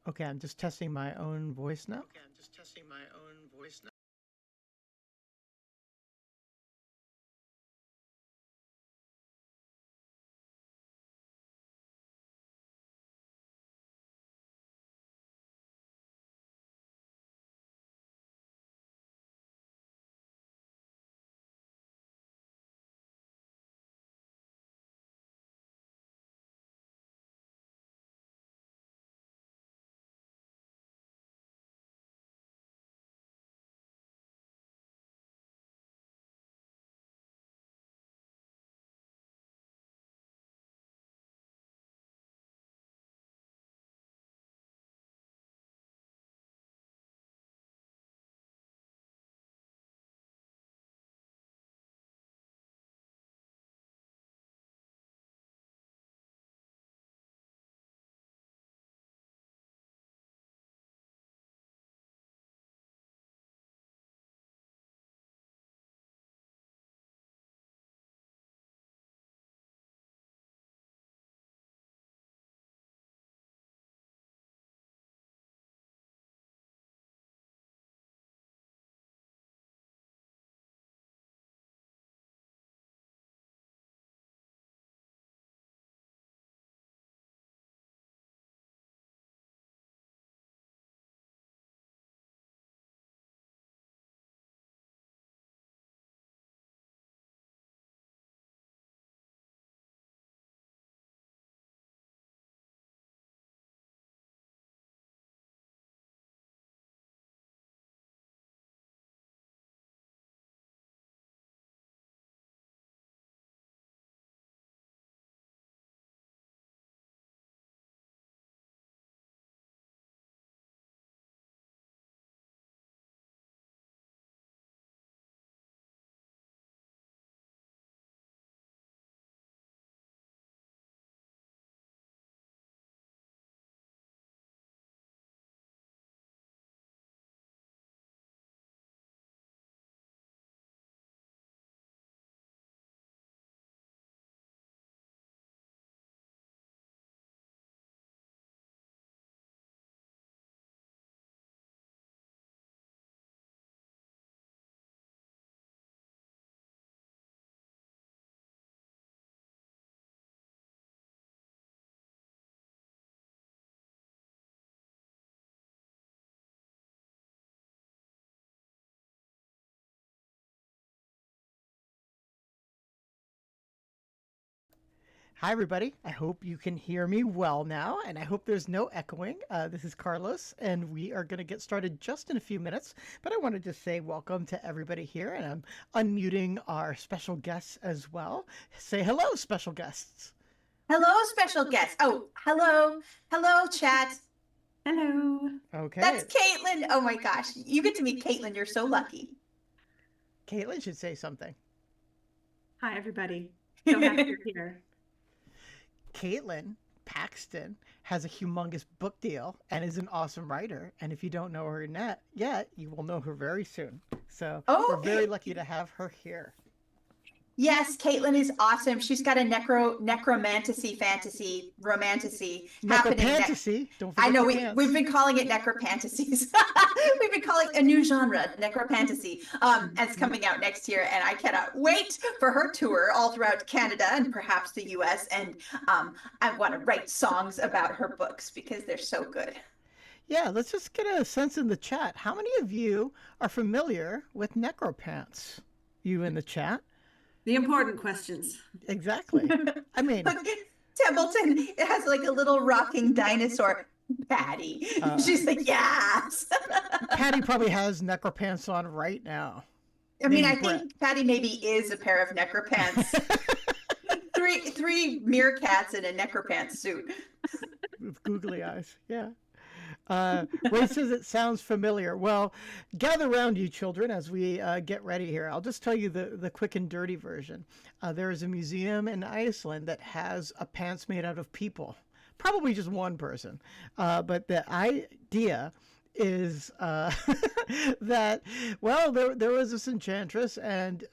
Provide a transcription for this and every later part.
Okay, I'm just testing my own voice now. Hi, everybody. I hope you can hear me well now, and I hope there's no echoing. This is Carlos, and we are going to get started just in a few minutes. But I wanted to say welcome to everybody here, and I'm unmuting our special guests as well. Say hello, special guests. Hello, special guest. Oh, hello. Hello, chat. Hello. Okay. That's Caitlin. Oh my gosh. You get to meet Caitlin. You're so lucky. Caitlin should say something. Hi, everybody. So happy you're here. Caitlin Paxton has a humongous book deal and is an awesome writer. And if you don't know her yet, you will know her very soon. So we're very lucky to have her here. Yes, Caitlin is awesome. She's got a necromantasy fantasy romantasy happening. Necropantasy. Don't forget I know we've been calling it necropantasies. We've been calling a new genre, necropantasy. And it's coming out next year, and I cannot wait for her tour all throughout Canada and perhaps the US. And I want to write songs about her books because they're so good. Yeah, let's just get a sense in the chat. How many of you are familiar with necropants? You in the chat? The important questions. Exactly. I mean, Templeton, it has like a little rocking dinosaur. Patty. She's like, yes. Patty probably has necropants on right now. I mean, I think Patty maybe is a pair of necropants. three meerkats in a necropants suit. With googly eyes, yeah. Ray says it sounds familiar. Well, gather around, you children, as we get ready here. I'll just tell you the quick and dirty version. There is a museum in Iceland that has a pants made out of people. Probably just one person. But the idea is that, well, there was this enchantress, and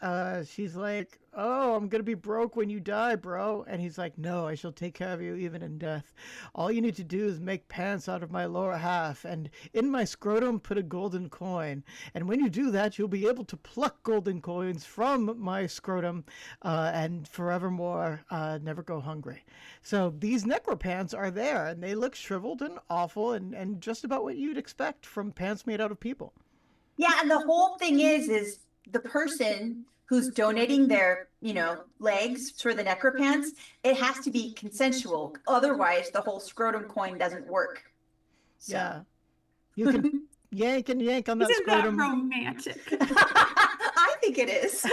she's like, "Oh, I'm going to be broke when you die, bro." And he's like, "No, I shall take care of you even in death. All you need to do is make pants out of my lower half, and in my scrotum put a golden coin. And when you do that, you'll be able to pluck golden coins from my scrotum and forevermore never go hungry." So these necropants are there, and they look shriveled and awful and just about what you'd expect from pants made out of people. Yeah, and the whole thing is the person who's donating their, legs for the necropants, it has to be consensual. Otherwise, the whole scrotum coin doesn't work. So. Yeah. You can yank and yank on that Isn't that scrotum. romantic? I think it is.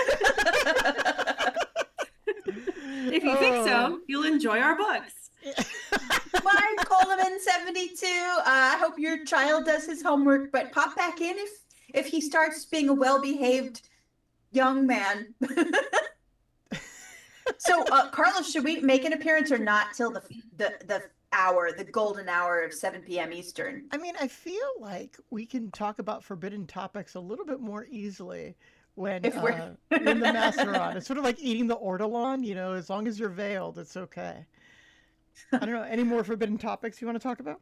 If you think so, you'll enjoy our books. Mark Coleman 72. I hope your child does his homework, but pop back in if he starts being a well-behaved young man. So, Carlos, should we make an appearance or not till the hour, the golden hour of 7 p.m. Eastern? I mean, I feel like we can talk about forbidden topics a little bit more easily when when the masks are on. It's sort of like eating the ortolan, as long as you're veiled, it's okay. I don't know. Any more forbidden topics you want to talk about?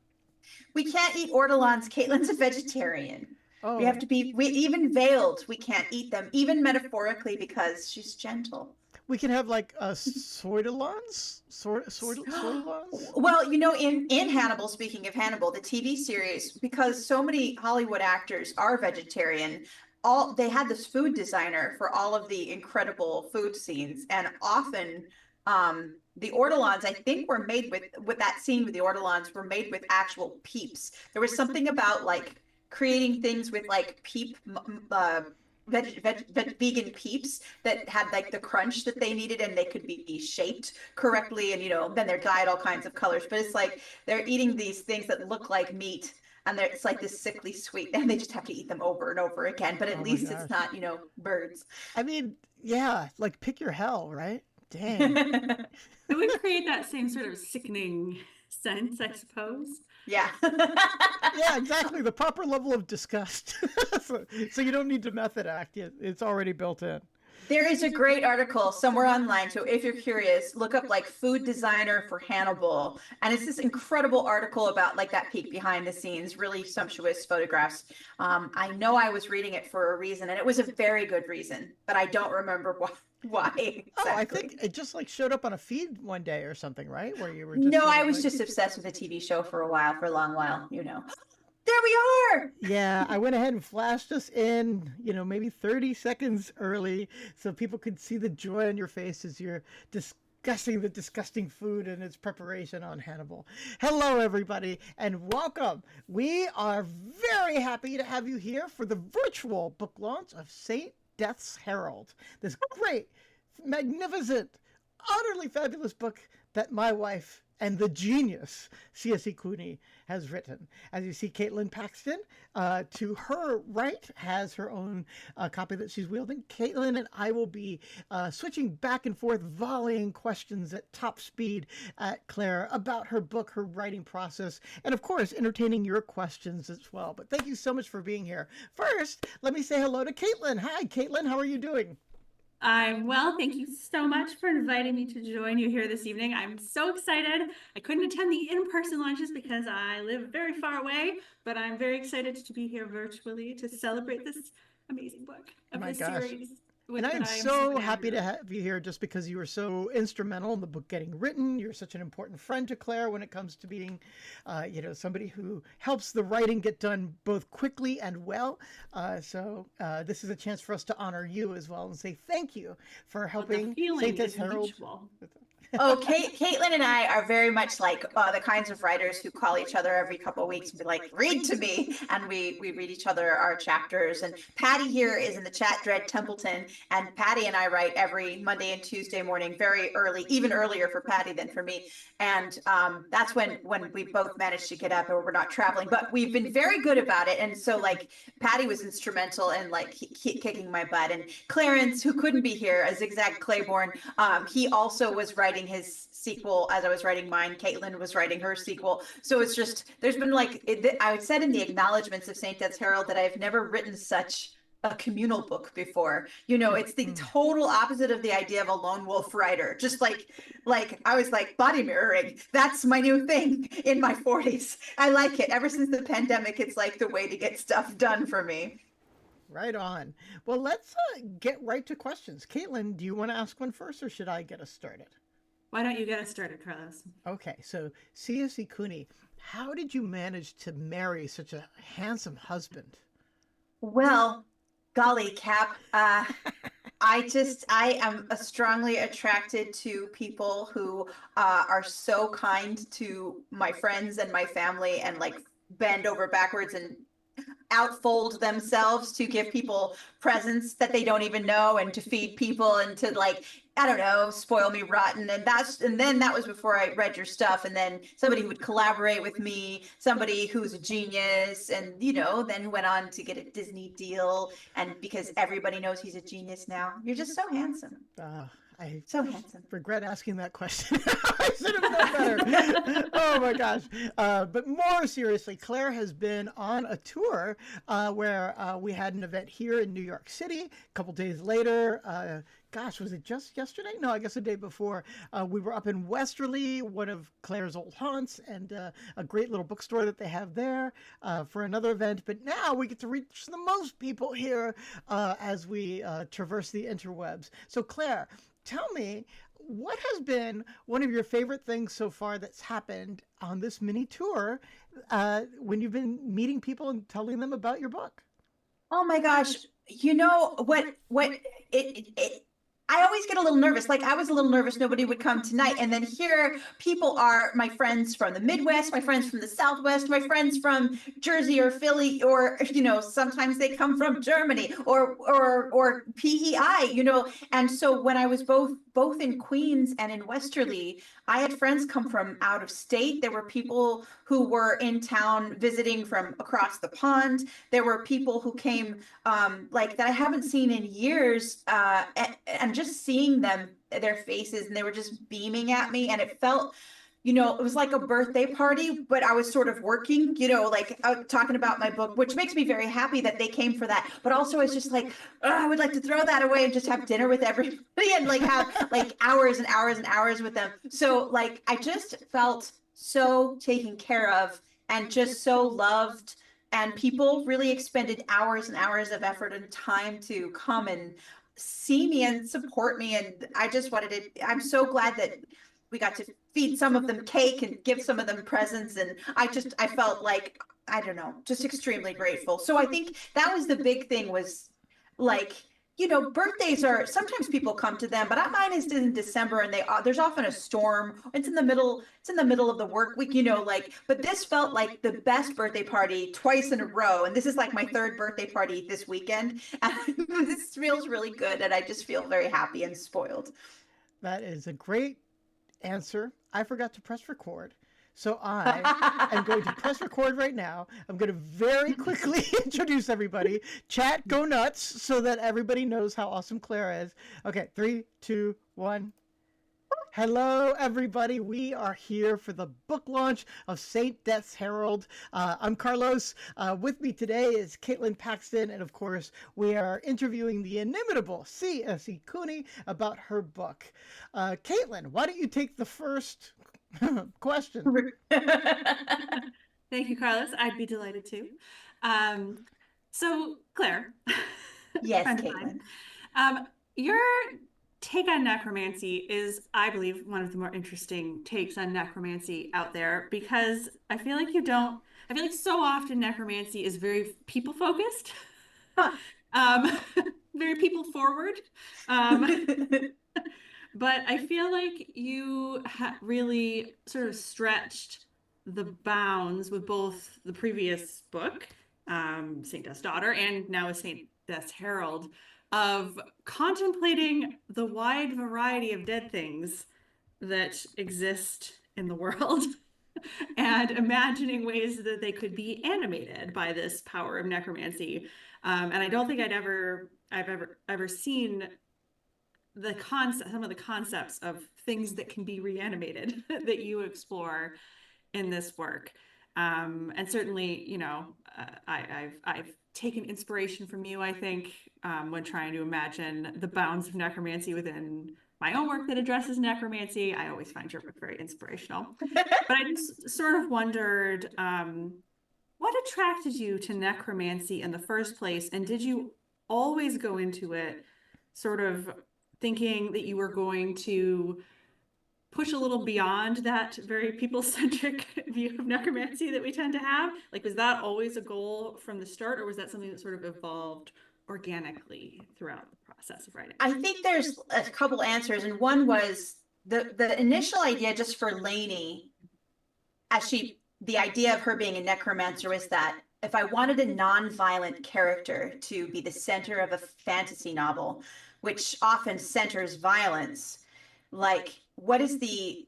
We can't eat ortolans. Caitlin's a vegetarian. Oh, We have to be, even veiled, we can't eat them, even metaphorically, because she's gentle. we can have like soidolons? Soidolons? Well, in Hannibal, speaking of Hannibal, the TV series, because so many Hollywood actors are vegetarian, they had this food designer for all of the incredible food scenes, and often the ortolans, I think, were made with that scene with the ortolans were made with actual peeps. There was something about like creating things with like vegan peeps that had like the crunch that they needed, and they could be shaped correctly, and then they're dyed all kinds of colors, but it's like they're eating these things that look like meat, and it's like this sickly sweet, and they just have to eat them over and over again, but at least it's not birds. I mean, yeah, like pick your hell, right? Dang. It would create that same sort of sickening sense, I suppose. Yeah. Yeah, exactly. The proper level of disgust. So you don't need to method act. It's already built in. There is a great article somewhere online. So if you're curious, look up like food designer for Hannibal. And it's this incredible article about like that peek behind the scenes, really sumptuous photographs. I know I was reading it for a reason, and it was a very good reason, but I don't remember why exactly. Oh, I think it just like showed up on a feed one day or something, right? Where you were just No, sort I of was like- just obsessed with a TV show for a long while, There we are. Yeah, I went ahead and flashed us in, maybe 30 seconds early so people could see the joy on your face as you're discussing the disgusting food and its preparation on Hannibal. Hello, everybody, and welcome. We are very happy to have you here for the virtual book launch of St. Death's Herald, this great, magnificent, utterly fabulous book that my wife and the genius C.S.E. Cooney has written. As you see, Caitlin Paxton, to her right, has her own copy that she's wielding. Caitlin and I will be switching back and forth, volleying questions at top speed at Claire about her book, her writing process, and of course, entertaining your questions as well. But thank you so much for being here. First, let me say hello to Caitlin. Hi, Caitlin. How are you doing? I'm well. Thank you so much for inviting me to join you here this evening. I'm so excited. I couldn't attend the in-person launches because I live very far away, but I'm very excited to be here virtually to celebrate this amazing book of My this gosh. series. And I am so happy to have you here just because you were so instrumental in the book getting written. You're such an important friend to Claire when it comes to being, somebody who helps the writing get done both quickly and well. So this is a chance for us to honor you as well and say thank you for helping St. Death's Herald. Mutual. Oh, Caitlin and I are very much like the kinds of writers who call each other every couple of weeks and be like, read to me. And we read each other our chapters. And Patty here is in the chat, Dread Templeton. And Patty and I write every Monday and Tuesday morning, very early, even earlier for Patty than for me. And that's when we both managed to get up and we're not traveling. But we've been very good about it. And so like Patty was instrumental in like kicking my butt. And Clarence, who couldn't be here, a Zigzag Claiborne, he also was writing his sequel as I was writing mine. Caitlin was writing her sequel. So it's just, there's been like, I said in the acknowledgments of St. Death's Herald that I've never written such a communal book before. You know, it's the total opposite of the idea of a lone wolf writer. Just like I was like body mirroring. That's my new thing in my 40s. I like it. Ever since the pandemic, it's like the way to get stuff done for me. Right on. Well, let's get right to questions. Caitlin, do you want to ask one first, or should I get us started? Why don't you get us started, Carlos? Okay, so C.S.E. Cooney, how did you manage to marry such a handsome husband? Well, golly, Cap. I am strongly attracted to people who are so kind to my friends and my family and like bend over backwards and outfold themselves to give people presents that they don't even know and to feed people and to like I don't know, spoil me rotten. And then that was before I read your stuff. And then somebody who would collaborate with me, somebody who's a genius, and then went on to get a Disney deal. And because everybody knows he's a genius now, you're just so handsome. I so handsome. Regret asking that question. I should have known better. Oh my gosh. But more seriously, Claire has been on a tour where we had an event here in New York City. A couple days later, gosh, was it just yesterday? No, I guess the day before. We were up in Westerly, one of Claire's old haunts, and a great little bookstore that they have there for another event. But now we get to reach the most people here as we traverse the interwebs. So Claire, tell me, what has been one of your favorite things so far that's happened on this mini tour when you've been meeting people and telling them about your book? Oh my gosh. You know I always get a little nervous. Like I was a little nervous nobody would come tonight. And then here people are my friends from the Midwest, my friends from the Southwest, my friends from Jersey or Philly, or sometimes they come from Germany or PEI, And so when I was both in Queens and in Westerly, I had friends come from out of state. There were people who were in town visiting from across the pond. There were people who came like that I haven't seen in years, and just seeing their faces, and they were just beaming at me, and it felt, it was like a birthday party, but I was sort of working, like talking about my book, which makes me very happy that they came for that. But also it's just like, I would like to throw that away and just have dinner with everybody and like have like hours and hours and hours with them. So like, I just felt so taken care of and just so loved. And people really expended hours and hours of effort and time to come and see me and support me. And I just wanted to, I'm so glad that we got to feed some of them cake and give some of them presents. And I felt like, I don't know, just extremely grateful. So I think that was the big thing, was like, birthdays are, sometimes people come to them, but mine is in December, and there's often a storm. It's in the middle of the work week, but this felt like the best birthday party twice in a row. And this is like my third birthday party this weekend. And this feels really good. And I just feel very happy and spoiled. That is a great answer. I forgot to press record. So I am going to press record right now. I'm going to very quickly introduce everybody. Chat, go nuts, so that everybody knows how awesome Claire is. Okay, 3, 2, 1. Hello, everybody. We are here for the book launch of Saint Death's Herald. I'm Carlos. With me today is Caitlin Paxton, and of course, we are interviewing the inimitable C.S.E. Cooney about her book. Caitlin, why don't you take the first question? Thank you, Carlos. I'd be delighted to. So, Claire. Yes, Caitlin. Your take on necromancy is, I believe, one of the more interesting takes on necromancy out there, because I feel like so often necromancy is very people focused, very people forward. But I feel like you really sort of stretched the bounds with both the previous book, Saint Death's Daughter, and now with Saint Death's Herald, of contemplating the wide variety of dead things that exist in the world and imagining ways that they could be animated by this power of necromancy. And I don't think I've ever seen some of the concepts of things that can be reanimated that you explore in this work. And certainly, I've taken inspiration from you, I think, when trying to imagine the bounds of necromancy within my own work that addresses necromancy. I always find your work very inspirational. But I just sort of wondered, what attracted you to necromancy in the first place? And did you always go into it sort of thinking that you were going to push a little beyond that very people-centric view of necromancy that we tend to have? Like, was that always a goal from the start, or was that something that sort of evolved organically throughout the process of writing? I think there's a couple answers, and one was the initial idea just for Lainey, the idea of her being a necromancer was that if I wanted a non-violent character to be the center of a fantasy novel, which often centers violence, like what is the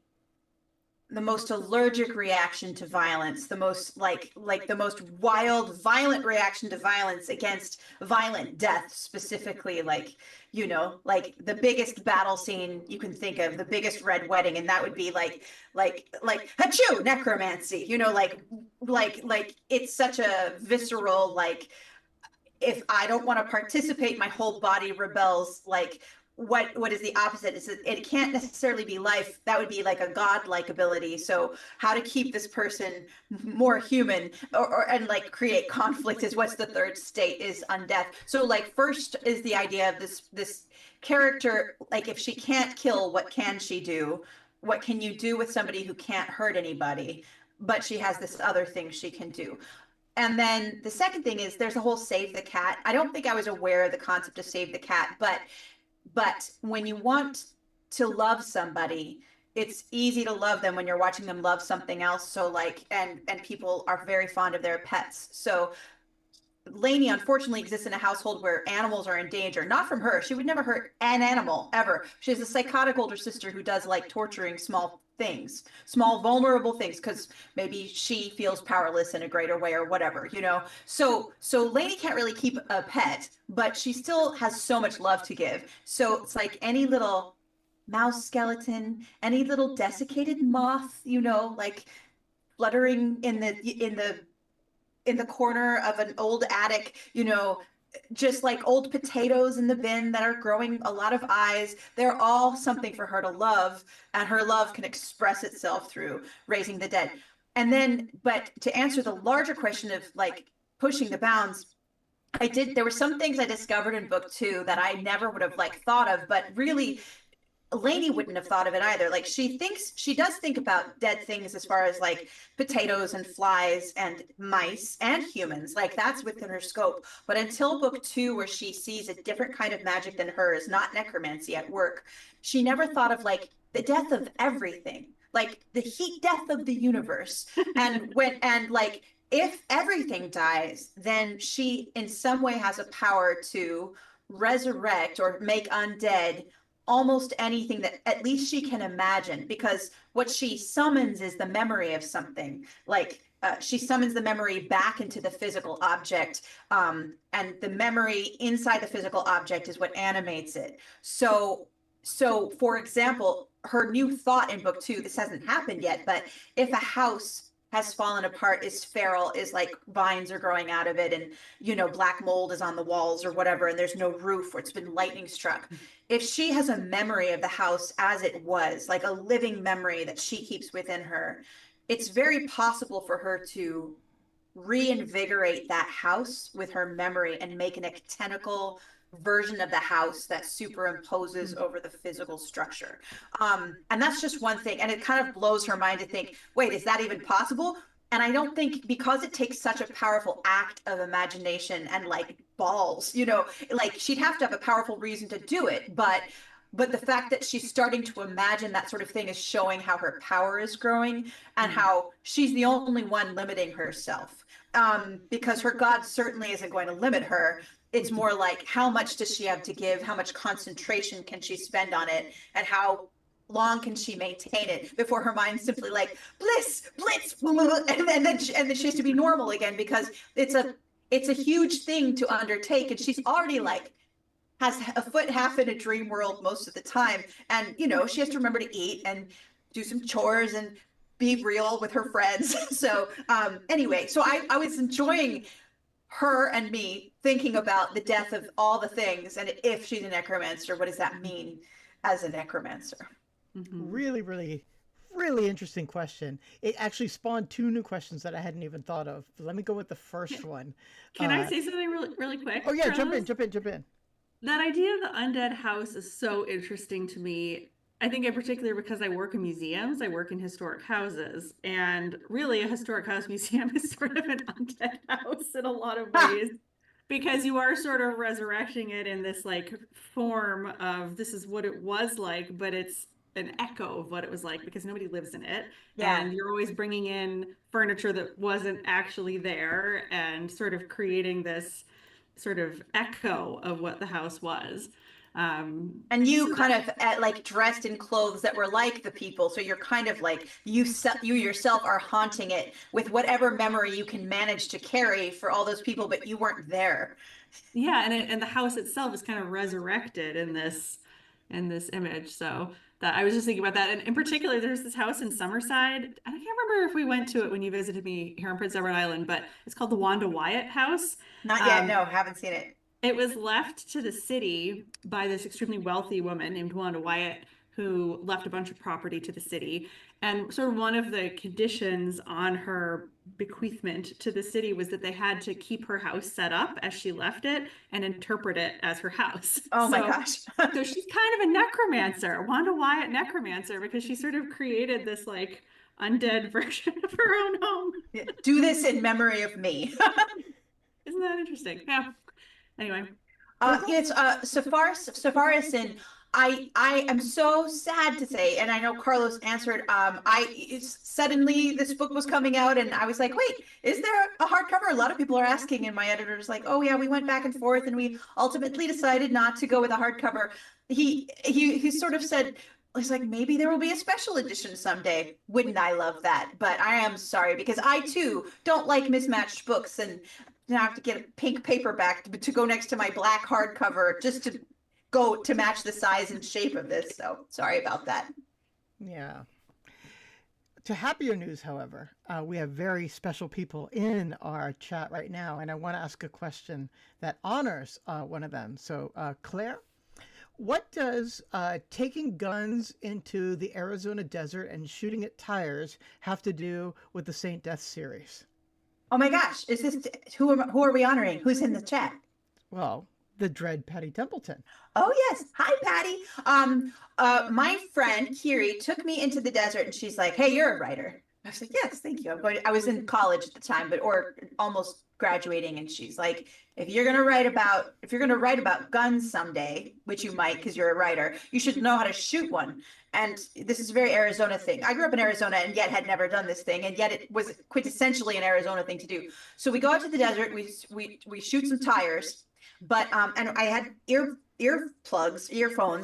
most allergic reaction to violence, the most like the most wild, violent reaction to violence against violent death, specifically, like, you know, like the biggest battle scene you can think of, the biggest red wedding, and that would be like achoo, necromancy, you know, like it's such a visceral, like, if I don't want to participate, my whole body rebels. Like, what is the opposite? It can't necessarily be life. That would be like a godlike ability. So how to keep this person more human, and like create conflict is what's the third state is undeath. So like first is the idea of this character, like if she can't kill, what can she do? What can you do with somebody who can't hurt anybody, but she has this other thing she can do? And then the second thing is there's a whole save the cat. I don't think I was aware of the concept of save the cat, but when you want to love somebody, it's easy to love them when you're watching them love something else. So like, and people are very fond of their pets. So Lainey unfortunately exists in a household where animals are in danger, not from her. She would never hurt an animal ever. She has a psychotic older sister who does like torturing small things, small vulnerable things, because maybe she feels powerless in a greater way or whatever, you know. So Lainey can't really keep a pet, but she still has so much love to give. So it's like any little mouse skeleton, any little desiccated moth, you know, like fluttering in the corner of an old attic, you know, just like old potatoes in the bin that are growing a lot of eyes. They're all something for her to love, and her love can express itself through raising the dead. And then, but to answer the larger question of like pushing the bounds, there were some things I discovered in book 2 that I never would have like thought of, but really Lainey wouldn't have thought of it either. Like she does think about dead things as far as like potatoes and flies and mice and humans. Like that's within her scope. But until book 2, where she sees a different kind of magic than hers, not necromancy at work, she never thought of like the death of everything, like the heat death of the universe. And like if everything dies, then she in some way has a power to resurrect or make undead almost anything that at least she can imagine, because what she summons is the memory of something. Like she summons the memory back into the physical object, and the memory inside the physical object is what animates it. So for example, her new thought in book 2, this hasn't happened yet, but if a house has fallen apart, is feral, is like vines are growing out of it, and you know, black mold is on the walls or whatever, and there's no roof, or it's been lightning struck. If she has a memory of the house as it was, like a living memory that she keeps within her, it's very possible for her to reinvigorate that house with her memory and make an actinical version of the house that superimposes over the physical structure. And that's just one thing. And it kind of blows her mind to think, wait, is that even possible? And I don't think, because it takes such a powerful act of imagination and like balls, you know, like she'd have to have a powerful reason to do it. But the fact that she's starting to imagine that sort of thing is showing how her power is growing and how she's the only one limiting herself. Because her God certainly isn't going to limit her. It's more like, how much does she have to give? How much concentration can she spend on it? And how long can she maintain it before her mind's simply like bliss, blitz, and then she has to be normal again, because it's a huge thing to undertake, and she's already like has a foot half in a dream world most of the time, and you know, she has to remember to eat and do some chores and be real with her friends. So anyway, so I was enjoying her and me thinking about the death of all the things, and if she's a necromancer, what does that mean as a necromancer? Really, really, really interesting question. It actually spawned two new questions that I hadn't even thought of. But let me go with the first one. Can I say something really quick? Oh yeah, Carlos? jump in. That idea of the undead house is so interesting to me. I think in particular because I work in museums, I work in historic houses, and really a historic house museum is sort of an undead house in a lot of ways because you are sort of resurrecting it in this like form of this is what it was like, but it's an echo of what it was like because nobody lives in it. Yeah. And you're always bringing in furniture that wasn't actually there and sort of creating this sort of echo of what the house was. And you kind of like dressed in clothes that were like the people, so you're kind of like you yourself are haunting it with whatever memory you can manage to carry for all those people, but you weren't there. Yeah, and the house itself is kind of resurrected in this image. So that I was just thinking about that. And in particular, there's this house in Summerside. I can't remember if we went to it when you visited me here on Prince Edward Island, but it's called the Wanda Wyatt House. Not yet, no, haven't seen it. It was left to the city by this extremely wealthy woman named Wanda Wyatt, who left a bunch of property to the city. And sort of one of the conditions on her bequeathment to the city was that they had to keep her house set up as she left it and interpret it as her house. Oh my gosh. So she's kind of a necromancer, Wanda Wyatt necromancer, because she sort of created this like undead version of her own home. Do this in memory of me. Isn't that interesting? Yeah. Anyway. It's Sepharis, and I am so sad to say, and I know Carlos answered. Suddenly this book was coming out, and I was like, wait, is there a hardcover? A lot of people are asking, and my editor's like, oh yeah, we went back and forth, and we ultimately decided not to go with a hardcover. He sort of said. It's like maybe there will be a special edition someday. Wouldn't I love that? But I am sorry because I too don't like mismatched books, and I have to get a pink paperback to go next to my black hardcover just to go to match the size and shape of this. So sorry about that. Yeah. To happier news, however, we have very special people in our chat right now, and I want to ask a question that honors one of them. So, Claire, what does taking guns into the Arizona desert and shooting at tires have to do with the Saint Death series? Oh my gosh, is this who are we honoring? Who's in the chat? Well, the dread Patty Templeton. Oh yes, hi Patty. My friend Kiri took me into the desert, and she's like, "Hey, you're a writer." I was like, "Yes, thank you." I was in college at the time, or almost graduating, and she's like, if you're gonna write about guns someday, which you might because you're a writer, you should know how to shoot one." And this is a very Arizona thing. I grew up in Arizona and yet had never done this thing, and yet it was quintessentially an Arizona thing to do. So we go out to the desert, we shoot some tires, but and I had earphones,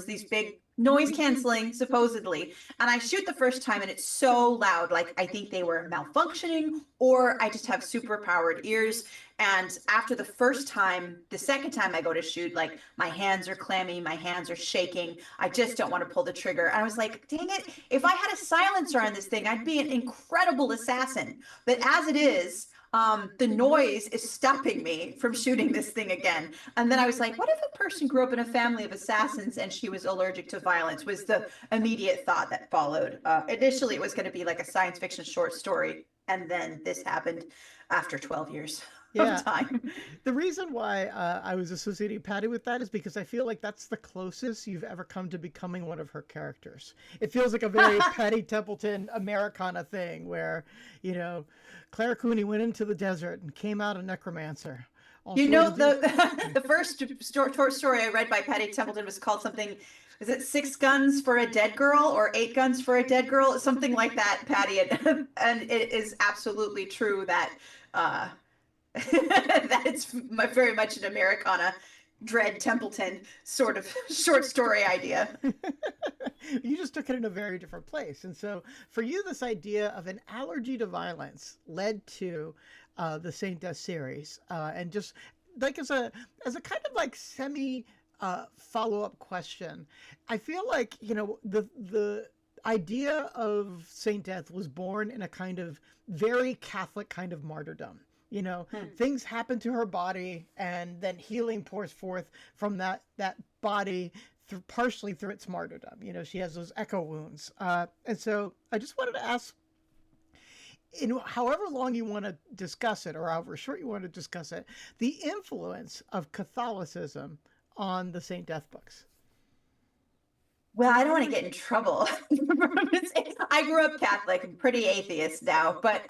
these big noise canceling supposedly, and I shoot the first time and it's so loud, like I think they were malfunctioning or I just have super powered ears. And after the first time, the second time I go to shoot, like my hands are clammy, my hands are shaking, I just don't want to pull the trigger. And I was like, dang it, if I had a silencer on this thing, I'd be an incredible assassin. But as it is, the noise is stopping me from shooting this thing again. And then I was like, what if a person grew up in a family of assassins and she was allergic to violence, was the immediate thought that followed. Initially, it was going to be like a science fiction short story. And then this happened after 12 years. Of time. The reason why I was associating Patty with that is because I feel like that's the closest you've ever come to becoming one of her characters. It feels like a very Patty Templeton Americana thing where, you know, Claire Cooney went into the desert and came out a necromancer. You know, the first short story I read by Patty Templeton was called something, is it 6 Guns for a Dead Girl or 8 Guns for a Dead Girl? Something like that, Patty. And it is absolutely true that that it's very much an Americana Dread Templeton sort of short story idea. You just took it in a very different place. And so for you, this idea of an allergy to violence led to the Saint Death series. And just like as a kind of like semi follow-up question, I feel like, you know, the idea of Saint Death was born in a kind of very Catholic kind of martyrdom. You know, Hmm. things happen to her body, and then healing pours forth from that body through, partially through its martyrdom. You know, she has those echo wounds, and so I just wanted to ask, in however long you want to discuss it, or however short you want to discuss it, the influence of Catholicism on the Saint Death books. Well, I don't want to get in trouble. I grew up Catholic, I'm pretty atheist now, but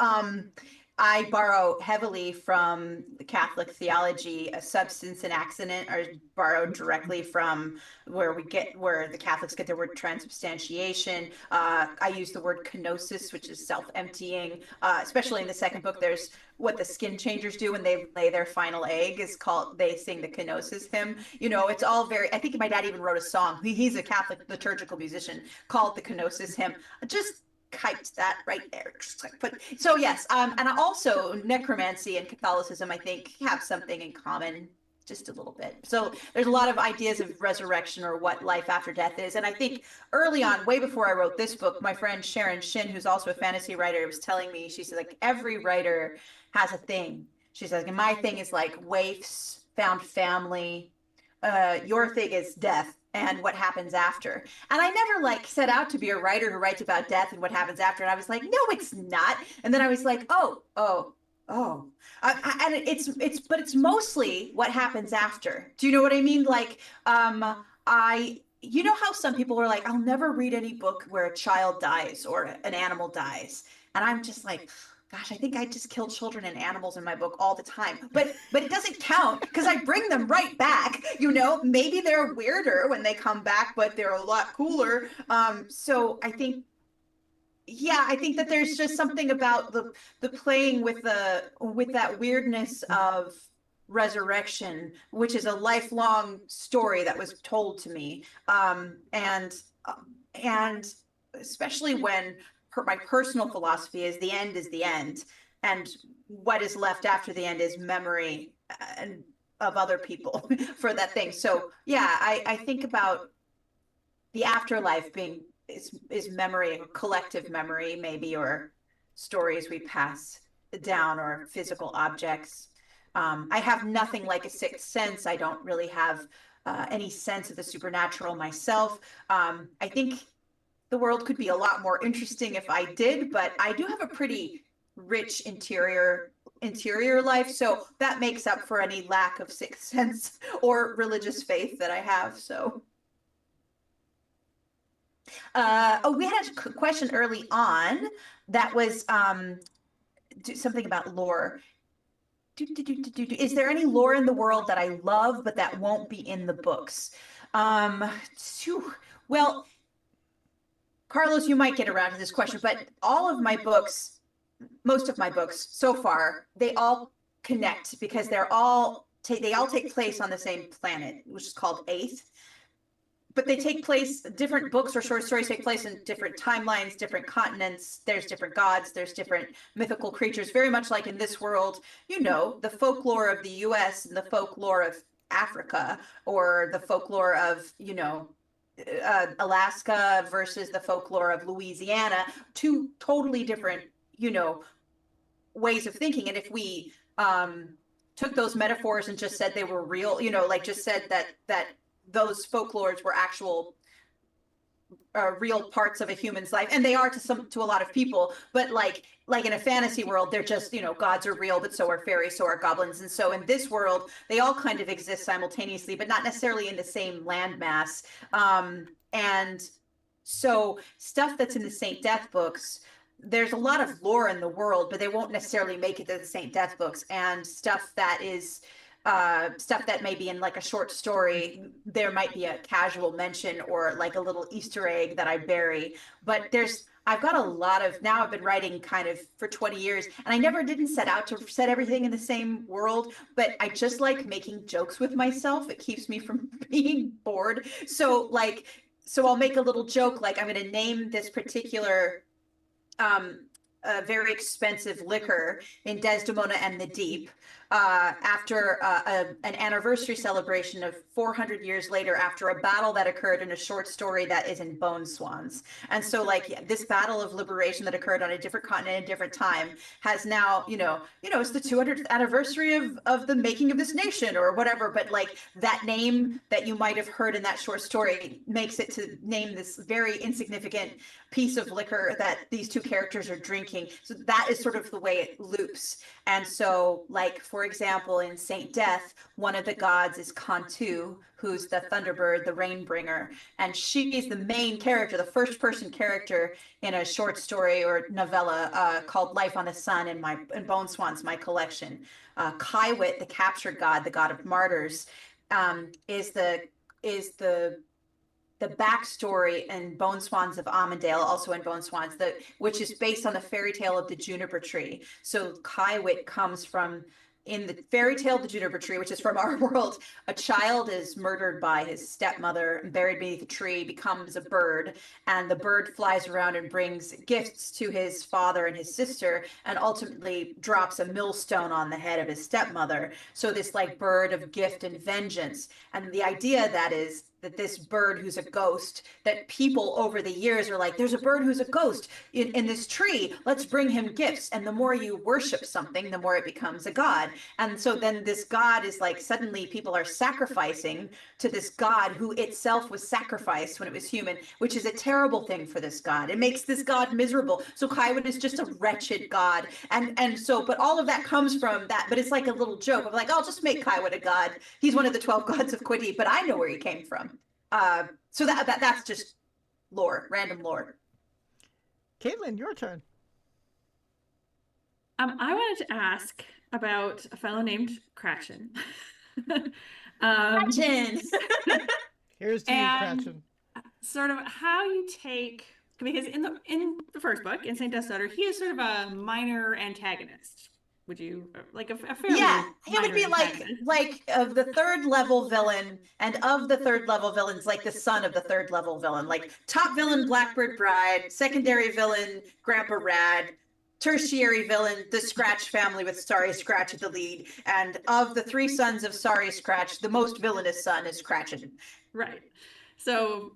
I borrow heavily from the Catholic theology. A substance and accident are borrowed directly from where the Catholics get their word transubstantiation. I use the word kenosis, which is self-emptying. Especially in the second book, there's what the skin changers do when they lay their final egg is called, they sing the kenosis hymn. You know, it's all very, I think my dad even wrote a song. He's a Catholic liturgical musician, called the kenosis hymn. Just kite that right there. But so yes, and also necromancy and Catholicism, I think, have something in common, just a little bit. So there's a lot of ideas of resurrection or what life after death is. And I think early on, way before I wrote this book, my friend Sharon Shin, who's also a fantasy writer, was telling me, she said, like, every writer has a thing. She says, and my thing is like waifs, found family. Your thing is death and what happens after. And I never like set out to be a writer who writes about death and what happens after. And I was like, no, it's not. And then I was like, oh. And but it's mostly what happens after. Do you know what I mean? Like, you know how some people are like, I'll never read any book where a child dies or an animal dies. And I'm just like, gosh, I think I just kill children and animals in my book all the time. But it doesn't count because I bring them right back. You know, maybe they're weirder when they come back, but they're a lot cooler. So I think, yeah, I think that there's just something about the playing with that weirdness of resurrection, which is a lifelong story that was told to me. And especially when my personal philosophy is the end, and what is left after the end is memory and of other people for that thing. So yeah, I think about the afterlife being is memory, collective memory maybe, or stories we pass down, or physical objects. I have nothing like a sixth sense. I don't really have any sense of the supernatural myself. I think the world could be a lot more interesting if I did, but I do have a pretty rich interior life, so that makes up for any lack of sixth sense or religious faith that I have. So we had a question early on that was something about lore. Is there any lore in the world that I love but that won't be in the books? Well, Carlos, you might get around to this question, but all of my books, most of my books so far, they all connect because they all take place on the same planet, which is called Eighth. But they take place, different books or short stories take place in different timelines, different continents. There's different gods, there's different mythical creatures, very much like in this world, you know, the folklore of the US and the folklore of Africa, or the folklore of, you know, Alaska versus the folklore of Louisiana, two totally different, you know, ways of thinking. And if we took those metaphors and just said they were real, you know, like just said that those folklores were actual real parts of a human's life, and they are to a lot of people, but like in a fantasy world, they're just, you know, gods are real, but so are fairies, so are goblins. And so in this world, they all kind of exist simultaneously, but not necessarily in the same landmass. And so stuff that's in the Saint Death books, there's a lot of lore in the world, but they won't necessarily make it to the Saint Death books. And stuff that is stuff that may be in like a short story, there might be a casual mention or like a little Easter egg that I bury. But I've got a lot of, now I've been writing kind of for 20 years, and I never didn't set out to set everything in the same world, but I just like making jokes with myself. It keeps me from being bored. So I'll make a little joke, like I'm going to name this particular a very expensive liquor in Desdemona and the Deep. after an anniversary celebration of 400 years later, after a battle that occurred in a short story that is in Bone Swans. And so, like, yeah, this battle of liberation that occurred on a different continent, a different time, has now, it's the 200th anniversary of the making of this nation or whatever. But like that name that you might have heard in that short story makes it to name this very insignificant piece of liquor that these two characters are drinking. So that is sort of the way it loops. And so, like, for example, in Saint Death, one of the gods is Cantu, who's the Thunderbird, the Rainbringer. And she's the main character, the first person character in a short story or novella called Life on the Sun in Bone Swans, my collection. Kaiwit, the captured god, the god of martyrs, is the backstory in Bone Swans of Amandale, also in Bone Swans, which is based on the fairy tale of the juniper tree. So Kaiwit comes from, in the fairy tale of the juniper tree, which is from our world, a child is murdered by his stepmother and buried beneath a tree, becomes a bird, and the bird flies around and brings gifts to his father and his sister, and ultimately drops a millstone on the head of his stepmother. So this like bird of gift and vengeance. And the idea that is that this bird who's a ghost, that people over the years are like, there's a bird who's a ghost in this tree, let's bring him gifts. And the more you worship something, the more it becomes a god. And so then this god is like, suddenly people are sacrificing to this god who itself was sacrificed when it was human, which is a terrible thing for this god. It makes this god miserable. So Kaiwin is just a wretched god. And so, but all of that comes from that, but it's like a little joke of like, I'll just make Kaiwin a god. He's one of the 12 gods of Quiddy, but I know where he came from. So that's just lore, random lore. Caitlin, your turn. I wanted to ask about a fellow named Cratchit. Cratchit. Here's to you, Cratchit. Sort of how you take, because in the first book, in Saint Death's Daughter, he is sort of a minor antagonist. Would you like a fairly? Yeah, he would be like of the third level villain, and of the third level villains, like the son of the third level villain, like top villain Blackbird Bride, secondary villain Grandpa Rad, tertiary villain the Scratch family with Sorry Scratch at the lead, and of the three sons of Sorry Scratch, the most villainous son is Cratchit. Right. So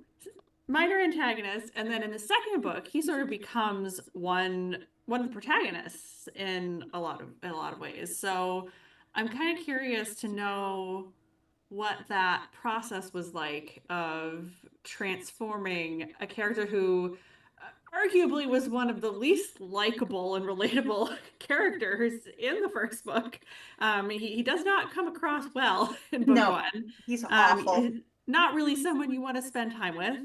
minor antagonist, and then in the second book, he sort of becomes one of the protagonists in a lot of ways. So I'm kind of curious to know what that process was like of transforming a character who arguably was one of the least likable and relatable characters in the first book. He does not come across well in book one. He's awful. Not really someone you want to spend time with.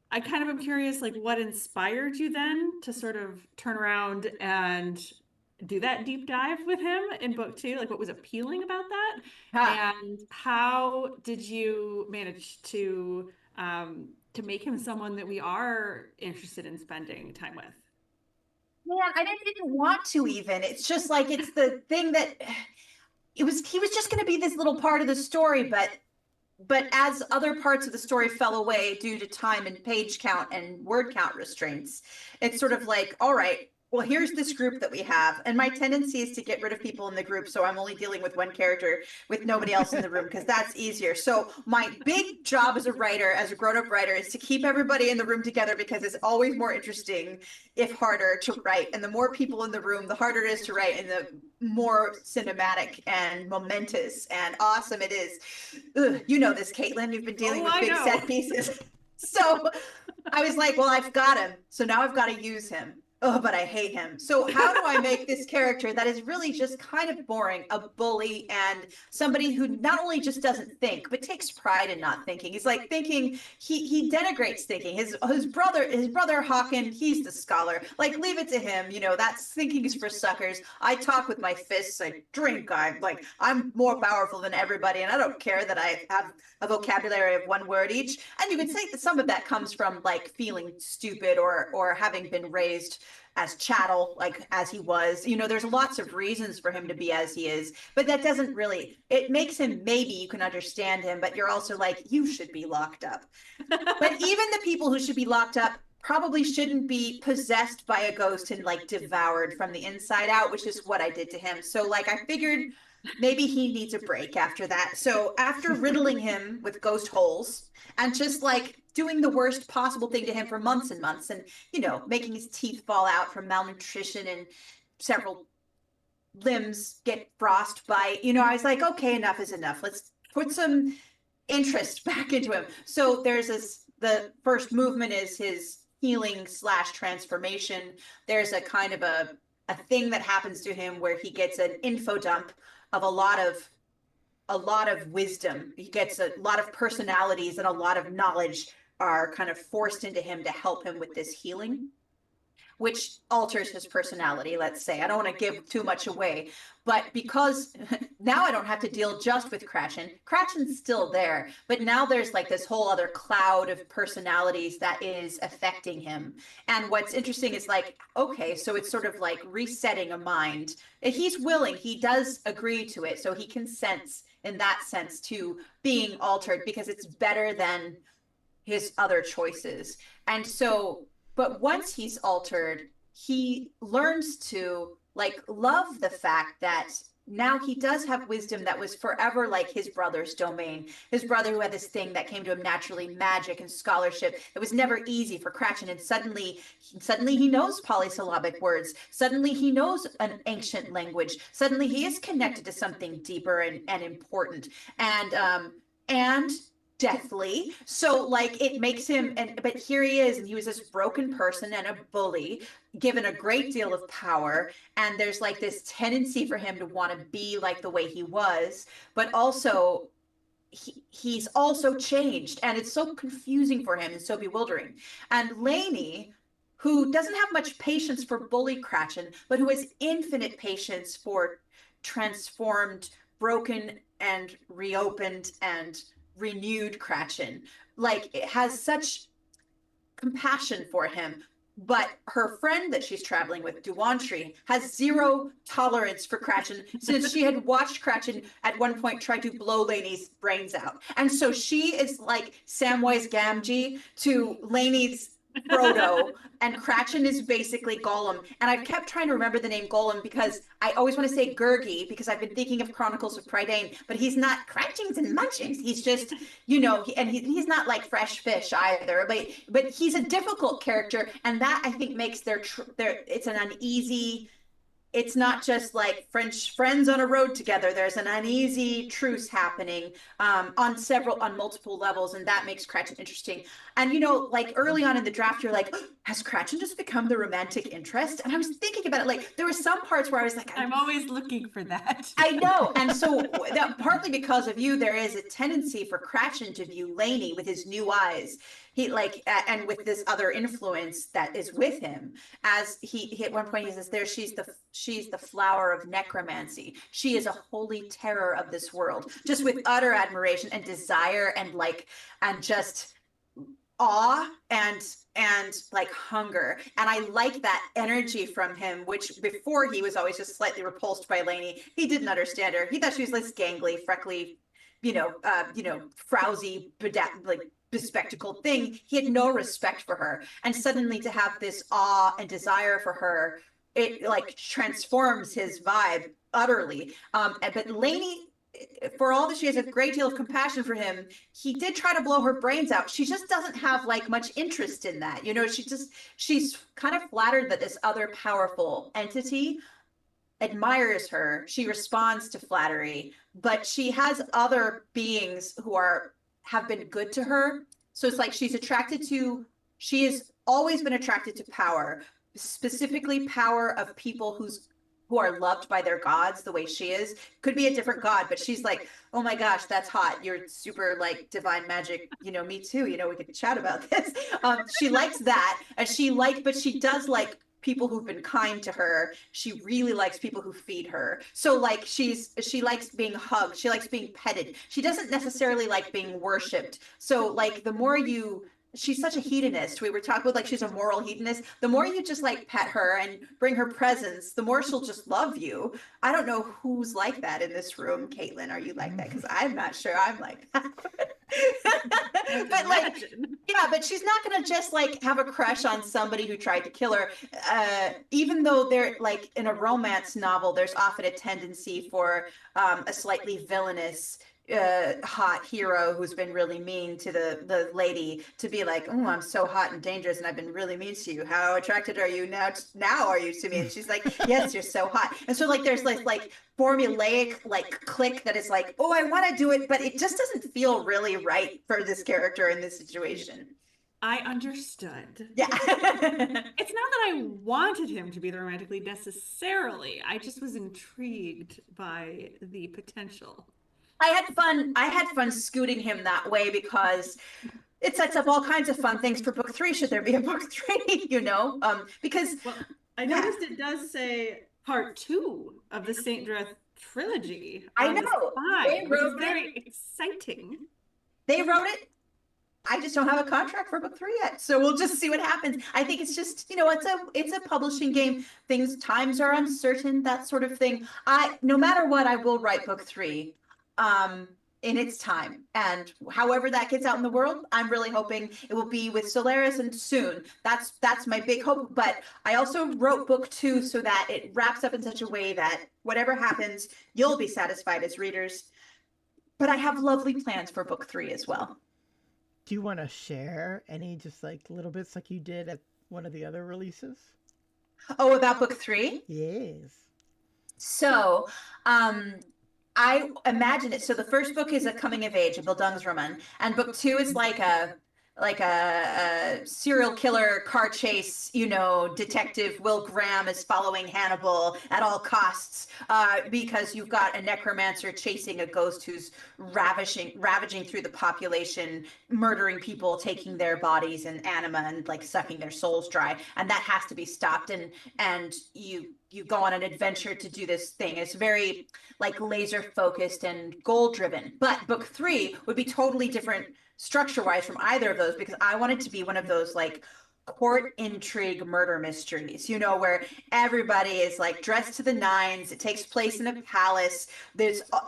I kind of am curious, like, what inspired you then to sort of turn around and do that deep dive with him in book two? Like, what was appealing about that? And how did you manage to make him someone that we are interested in spending time with? Man, I didn't want to even. It's just like, it's the thing that he was just going to be this little part of the story, but as other parts of the story fell away due to time and page count and word count restraints, it's sort of like, all right, well, here's this group that we have. And my tendency is to get rid of people in the group. So I'm only dealing with one character with nobody else in the room because that's easier. So my big job as a writer, as a grown-up writer, is to keep everybody in the room together because it's always more interesting, if harder, to write. And the more people in the room, the harder it is to write and the more cinematic and momentous and awesome it is. Ugh, you know this, Caitlin. You've been dealing with big set pieces. So I was like, well, I've got him. So now I've got to use him. Oh, but I hate him. So how do I make this character that is really just kind of boring, a bully, and somebody who not only just doesn't think, but takes pride in not thinking? He's like thinking, he denigrates thinking. His brother Hawken, he's the scholar. Like, leave it to him. You know, that's thinking is for suckers. I talk with my fists, I drink, I'm more powerful than everybody, and I don't care that I have a vocabulary of one word each. And you could say that some of that comes from like feeling stupid or having been raised as chattel, like as he was. You know, there's lots of reasons for him to be as he is, but that doesn't really, it makes him, maybe you can understand him, but you're also like, you should be locked up. But even the people who should be locked up probably shouldn't be possessed by a ghost and like devoured from the inside out, which is what I did to him. So like I figured maybe he needs a break after that. So after riddling him with ghost holes and just like doing the worst possible thing to him for months and months, and making his teeth fall out from malnutrition and several limbs get frostbite, I was like, okay, enough is enough. Let's put some interest back into him. So there's the first movement is his healing / transformation. There's a kind of a thing that happens to him where he gets an info dump of a lot of wisdom. He gets a lot of personalities, and a lot of knowledge are kind of forced into him to help him with this healing, which alters his personality, let's say. I don't want to give too much away, but because now I don't have to deal just with Cratchit. Cratchit's still there, but now there's like this whole other cloud of personalities that is affecting him. And what's interesting is like, okay, so it's sort of like resetting a mind. He's willing, he does agree to it, so he consents in that sense to being altered because it's better than his other choices. And so, but once he's altered, he learns to like love the fact that now he does have wisdom that was forever like his brother's domain. His brother who had this thing that came to him naturally, magic and scholarship. It was never easy for Cratchit, and suddenly he knows polysyllabic words. Suddenly he knows an ancient language. Suddenly he is connected to something deeper and important. And deathly. So like it makes him, but here he is, and he was this broken person and a bully given a great deal of power, and there's like this tendency for him to want to be like the way he was, but also he's also changed, and it's so confusing for him and so bewildering. And Lainey, who doesn't have much patience for bully Cratchit, but who has infinite patience for transformed, broken and reopened and renewed Cratchit, like it has such compassion for him. But her friend that she's traveling with, Duantry, has zero tolerance for Cratchit since she had watched Cratchit at one point try to blow Lainey's brains out. And so she is like Samwise Gamgee to Lainey's Frodo, and Cratchit is basically Gollum. And I've kept trying to remember the name Gollum because I always want to say Gurgi because I've been thinking of Chronicles of Prydain, but he's not Cratchings and Munchings. He's just, he's not like fresh fish either. But he's a difficult character, and that I think makes their it's an uneasy. It's not just like French friends on a road together. There's an uneasy truce happening on multiple levels, and that makes Cratchit interesting. And like early on in the draft, you're like, oh, has Cratchit just become the romantic interest? And I was thinking about it, like there were some parts where I was like, I'm always looking for that. I know, and so that partly because of you, there is a tendency for Cratchit to view Lainey with his new eyes. He like, and with this other influence that is with him, as he at one point he says, "There, she's the flower of necromancy. She is a holy terror of this world," just with utter admiration and desire and just awe and like hunger. And I like that energy from him, which before he was always just slightly repulsed by Lainey. He didn't understand her. He thought she was this gangly, freckly, frowsy, like bespectacled thing. He had no respect for her, and suddenly to have this awe and desire for her, it like transforms his vibe utterly. But Lainey, for all that she has a great deal of compassion for him, he did try to blow her brains out. She just doesn't have like much interest in that. She's kind of flattered that this other powerful entity admires her. She responds to flattery, but she has other beings who have been good to her. So it's like she has always been attracted to power, specifically power of people who are loved by their gods the way she is. Could be a different god, but she's like, oh my gosh, that's hot. You're super like divine magic. Me too. We could chat about this. She likes that, but she does like people who've been kind to her. She really likes people who feed her. So like she likes being hugged. She likes being petted. She doesn't necessarily like being worshipped. So like the more you she's such a hedonist. We were talking about like she's a moral hedonist. The more you just like pet her and bring her presents, the more she'll just love you. I don't know who's like that in this room. Caitlin, are you like that? Because I'm not sure I'm like that. But like, yeah, but she's not gonna just like have a crush on somebody who tried to kill her. Even though they're like in a romance novel, there's often a tendency for a slightly villainous hot hero who's been really mean to the lady to be like, oh, I'm so hot and dangerous and I've been really mean to you. How attracted are you now are you to me? And she's like, yes, you're so hot. And so like there's like formulaic like click that is like, oh, I want to do it, but it just doesn't feel really right for this character in this situation. I understood. Yeah. It's not that I wanted him to be the romantic lead necessarily. I just was intrigued by the potential. I had fun scooting him that way because it sets up all kinds of fun things for book 3. Should there be a book 3, you know? Because well, I noticed it does say part 2 of the Saint Dreth trilogy. I know. They wrote it. Very exciting. They wrote it. I just don't have a contract for book 3 yet, so we'll just see what happens. I think it's just, you know, it's a publishing game. Times are uncertain, that sort of thing. No matter what, I will write book 3. In its time, and however that gets out in the world, I'm really hoping it will be with Solaris and soon. That's my big hope. But I also wrote book 2 so that it wraps up in such a way that whatever happens, you'll be satisfied as readers. But I have lovely plans for book 3 as well. Do you want to share any just like little bits like you did at one of the other releases? Oh, about book 3? Yes. So, I imagine it. So the first book is a coming of age, a Bildungsroman, and book 2 is like a serial killer car chase. You know, Detective Will Graham is following Hannibal at all costs because you've got a necromancer chasing a ghost who's ravaging through the population, murdering people, taking their bodies and anima and like sucking their souls dry, and that has to be stopped. And you go on an adventure to do this thing. It's very like laser focused and goal driven. But book 3 would be totally different structure wise from either of those because I want it to be one of those like court intrigue murder mysteries, you know, where everybody is like dressed to the nines. It takes place in a palace.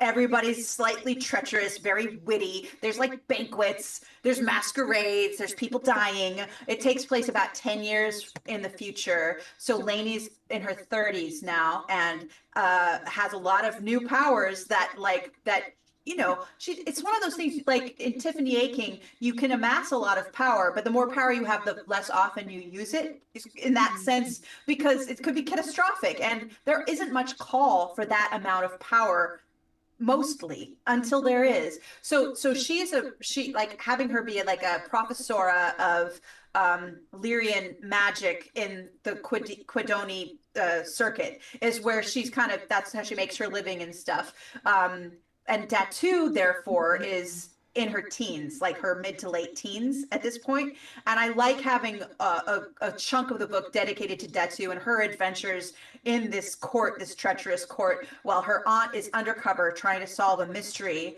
Everybody's slightly treacherous, very witty. There's like banquets, there's masquerades, there's people dying. It takes place about 10 years in the future. So Lainey's in her 30s now and has a lot of new powers that you know, it's one of those things like in Tiffany Aching, you can amass a lot of power, but the more power you have, the less often you use it in that sense, because it could be catastrophic. And there isn't much call for that amount of power mostly until there is. So she like having her be like a professora of Lyrian magic in the Quidoni circuit is where she's that's how she makes her living and stuff. And Datu, therefore, is in her teens, like her mid to late teens at this point. And I like having a chunk of the book dedicated to Datu and her adventures in this court, this treacherous court, while her aunt is undercover trying to solve a mystery.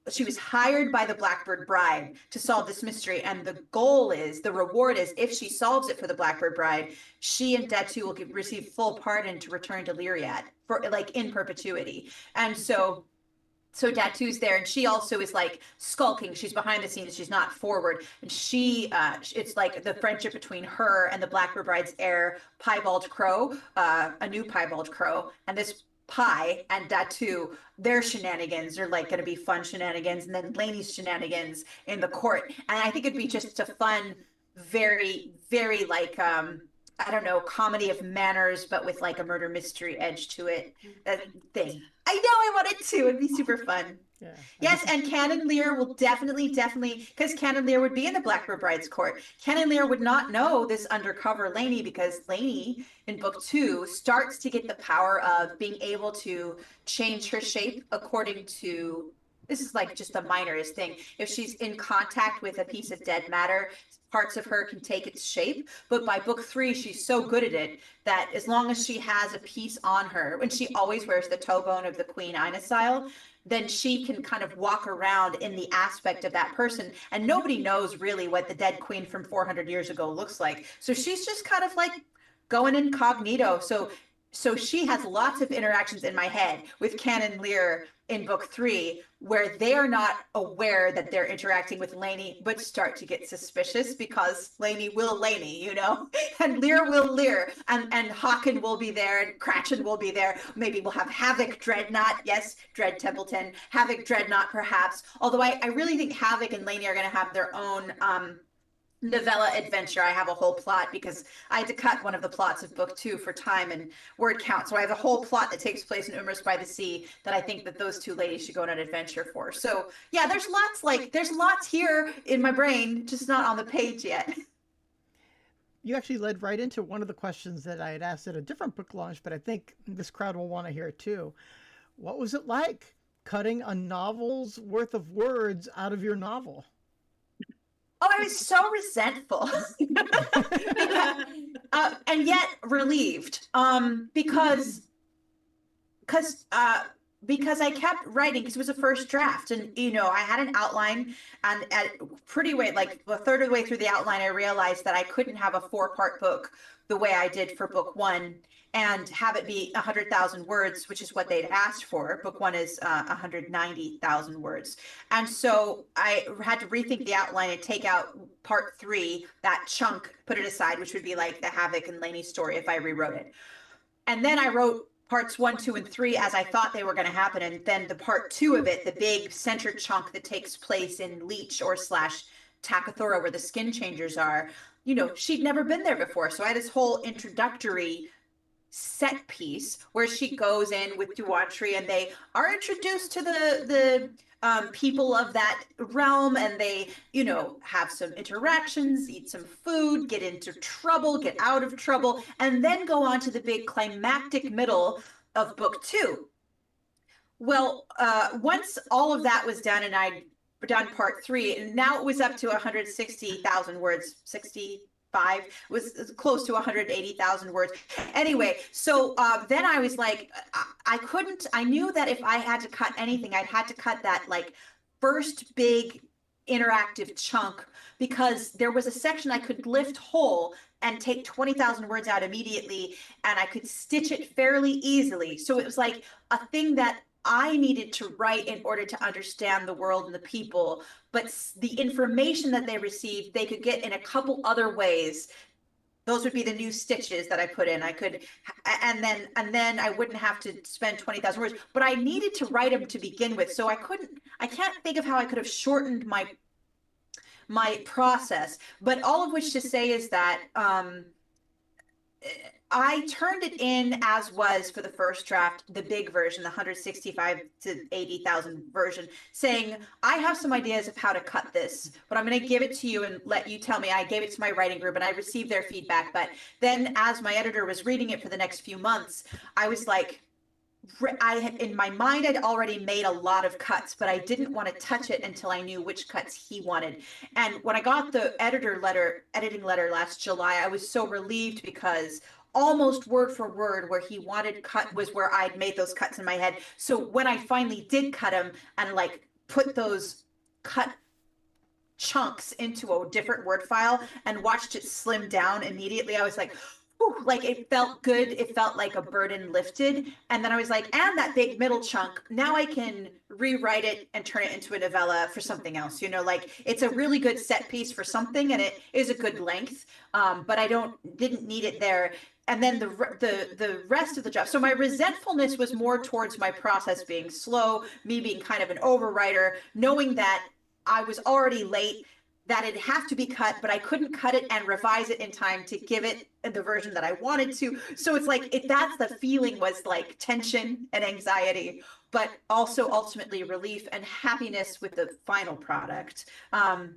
She was hired by the Blackbird Bride to solve this mystery. And the reward is, if she solves it for the Blackbird Bride, she and Datu will receive full pardon to return to Lyriat for like in perpetuity. And so Datu's there, and she also is like skulking. She's behind the scenes. She's not forward. And it's like the friendship between her and the Blackbird Bride's heir, Piebald Crow, a new Piebald Crow, and this Pie and Datu, their shenanigans are like going to be fun shenanigans, and then Lainey's shenanigans in the court. And I think it'd be just a fun, very, very like I don't know, comedy of manners, but with like a murder mystery edge to it. That thing. I know I want it to. It'd be super fun. Yeah. Yes, and Canon Lear will definitely, because Canon Lear would be in the Blackbird Bride's court. Canon Lear would not know this undercover Lainey because Lainey in book 2 starts to get the power of being able to change her shape according to, this is like just the minorest thing. If she's in contact with a piece of dead matter, parts of her can take its shape. But by book 3, she's so good at it that as long as she has a piece on her, and she always wears the toe bone of the Queen Inasile, then she can kind of walk around in the aspect of that person. And nobody knows really what the dead queen from 400 years ago looks like. So she's just kind of like going incognito. So she has lots of interactions in my head with Ken and Lear in book 3, where they are not aware that they're interacting with Lainey, but start to get suspicious because Lainey will Lainey, you know, and Lear will Lear, and Hawken will be there, and Cratchit will be there. Maybe we'll have Havoc Dreadnought, yes, Dread Templeton, Havoc Dreadnought perhaps. Although I really think Havoc and Lainey are going to have their own novella adventure. I have a whole plot because I had to cut one of the plots of book 2 for time and word count. So I have a whole plot that takes place in Umris by the Sea that I think that those 2 ladies should go on an adventure for. So yeah, there's lots here in my brain, just not on the page yet. You actually led right into one of the questions that I had asked at a different book launch, but I think this crowd will want to hear it too. What was it like cutting a novel's worth of words out of your novel? Oh, I was so resentful, and yet relieved, because I kept writing because it was a first draft, and I had an outline, and at pretty way, like a third of the way through the outline, I realized that I couldn't have a 4-part book the way I did for book 1 and have it be 100,000 words, which is what they'd asked for. Book 1 is 190,000 words. And so I had to rethink the outline and take out part 3, that chunk, put it aside, which would be like the Havoc and Lainey story if I rewrote it. And then I wrote parts 1, 2, and 3 as I thought they were going to happen. And then the part 2 of it, the big center chunk that takes place in Leech or / Takathora, where the skin changers are, she'd never been there before. So I had this whole introductory set piece where she goes in with Duatri, and they are introduced to the people of that realm, and they have some interactions, eat some food, get into trouble, get out of trouble, and then go on to the big climactic middle of book 2. Well, once all of that was done and I'd done part 3, and now it was up to 160,000 words, 65 was close to 180,000 words. Anyway, so then I was like, I knew that if I had to cut anything, I'd had to cut that like first big interactive chunk, because there was a section I could lift whole and take 20,000 words out immediately, and I could stitch it fairly easily. So it was like a thing that I needed to write in order to understand the world and the people, but the information that they received, they could get in a couple other ways. Those would be the new stitches that I put in. I could, and then I wouldn't have to spend 20,000 words, but I needed to write them to begin with. So I can't think of how I could have shortened my process, but all of which to say is that, I turned it in as was for the first draft, the big version, the 165 to 80,000 version, saying, I have some ideas of how to cut this, but I'm going to give it to you and let you tell me. I gave it to my writing group and I received their feedback. But then as my editor was reading it for the next few months, I was like, in my mind, I'd already made a lot of cuts, but I didn't want to touch it until I knew which cuts he wanted. And when I got the editing letter last July, I was so relieved, because almost word for word where he wanted cut was where I'd made those cuts in my head. So when I finally did cut him and like put those cut chunks into a different Word file and watched it slim down immediately, I was like, ooh, like it felt good. It felt like a burden lifted. And then I was like, and that big middle chunk, now I can rewrite it and turn it into a novella for something else. Like it's a really good set piece for something, and it is a good length, but I didn't need it there. And then the rest of the job. So my resentfulness was more towards my process being slow, me being kind of an overwriter, knowing that I was already late, that it'd have to be cut, but I couldn't cut it and revise it in time to give it the version that I wanted to. So it's like, that's the feeling, was like tension and anxiety, but also ultimately relief and happiness with the final product.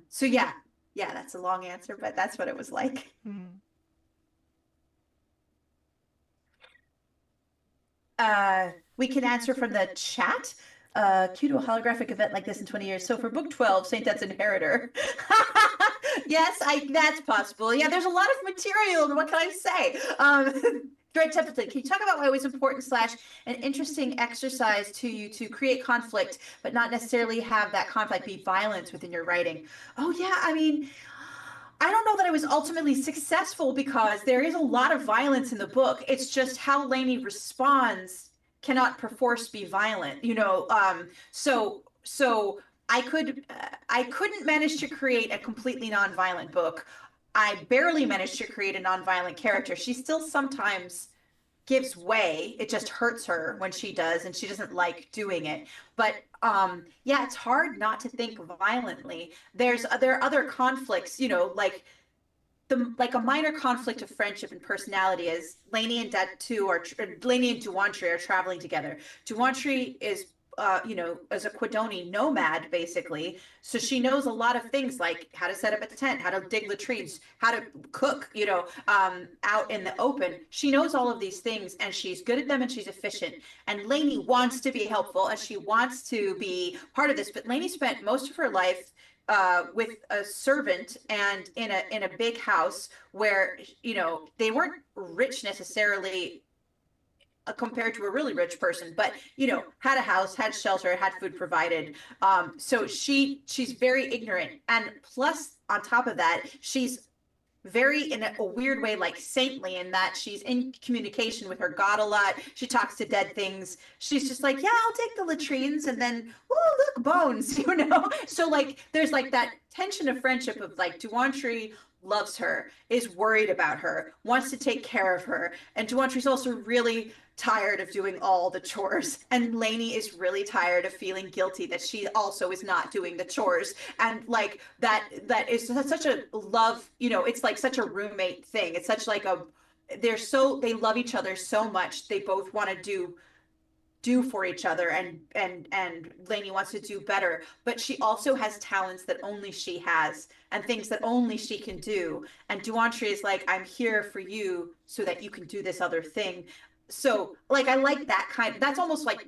So yeah, that's a long answer, but that's what it was like. Mm-hmm. We can answer from the chat. Cue to a holographic event like this in 20 years. So for book 12, Saint Death's Inheritor. Yes, that's possible. Yeah, there's a lot of material. What can I say? Dread templeton. Can you talk about why it was important slash an interesting exercise to you to create conflict, but not necessarily have that conflict be violence within your writing? Oh yeah, I mean, I don't know that I was ultimately successful because there is a lot of violence in the book. It's just how Lainey responds cannot perforce be violent, you know. So I couldn't manage to create a completely nonviolent book. I barely managed to create a nonviolent character. She still sometimes gives way. It just hurts her when she does, and she doesn't like doing it. But yeah, it's hard not to think violently. There are other conflicts, you know, like a minor conflict of friendship and personality is Lainey and Datu are Lainey and Duantri are traveling together. Duantri is you know, as a Quidoni nomad, basically. So she knows a lot of things like how to set up a tent, how to dig latrines, how to cook, you know, out in the open. She knows all of these things and she's good at them and she's efficient. And Lainey wants to be helpful and she wants to be part of this. But Lainey spent most of her life with a servant and in a big house where, you know, they weren't rich necessarily compared to a really rich person, but you know, had a house, had shelter, had food provided. So she's very ignorant, and plus on top of that, she's very in a weird way like saintly in that she's in communication with her god a lot. She talks to dead things. She's just like, yeah, I'll take the latrines, and then oh look, bones, you know. So like there's like that tension of friendship of like Duantri loves her, is worried about her, wants to take care of her, and Duantri's also really tired of doing all the chores, and Lainey is really tired of feeling guilty that she also is not doing the chores. And like that is such a love, you know, it's like such a roommate thing. It's such like a they love each other so much, they both want to do for each other, and Lainey wants to do better, but she also has talents that only she has and things that only she can do. And Duantri is like, I'm here for you so that you can do this other thing. So like I like that that's almost like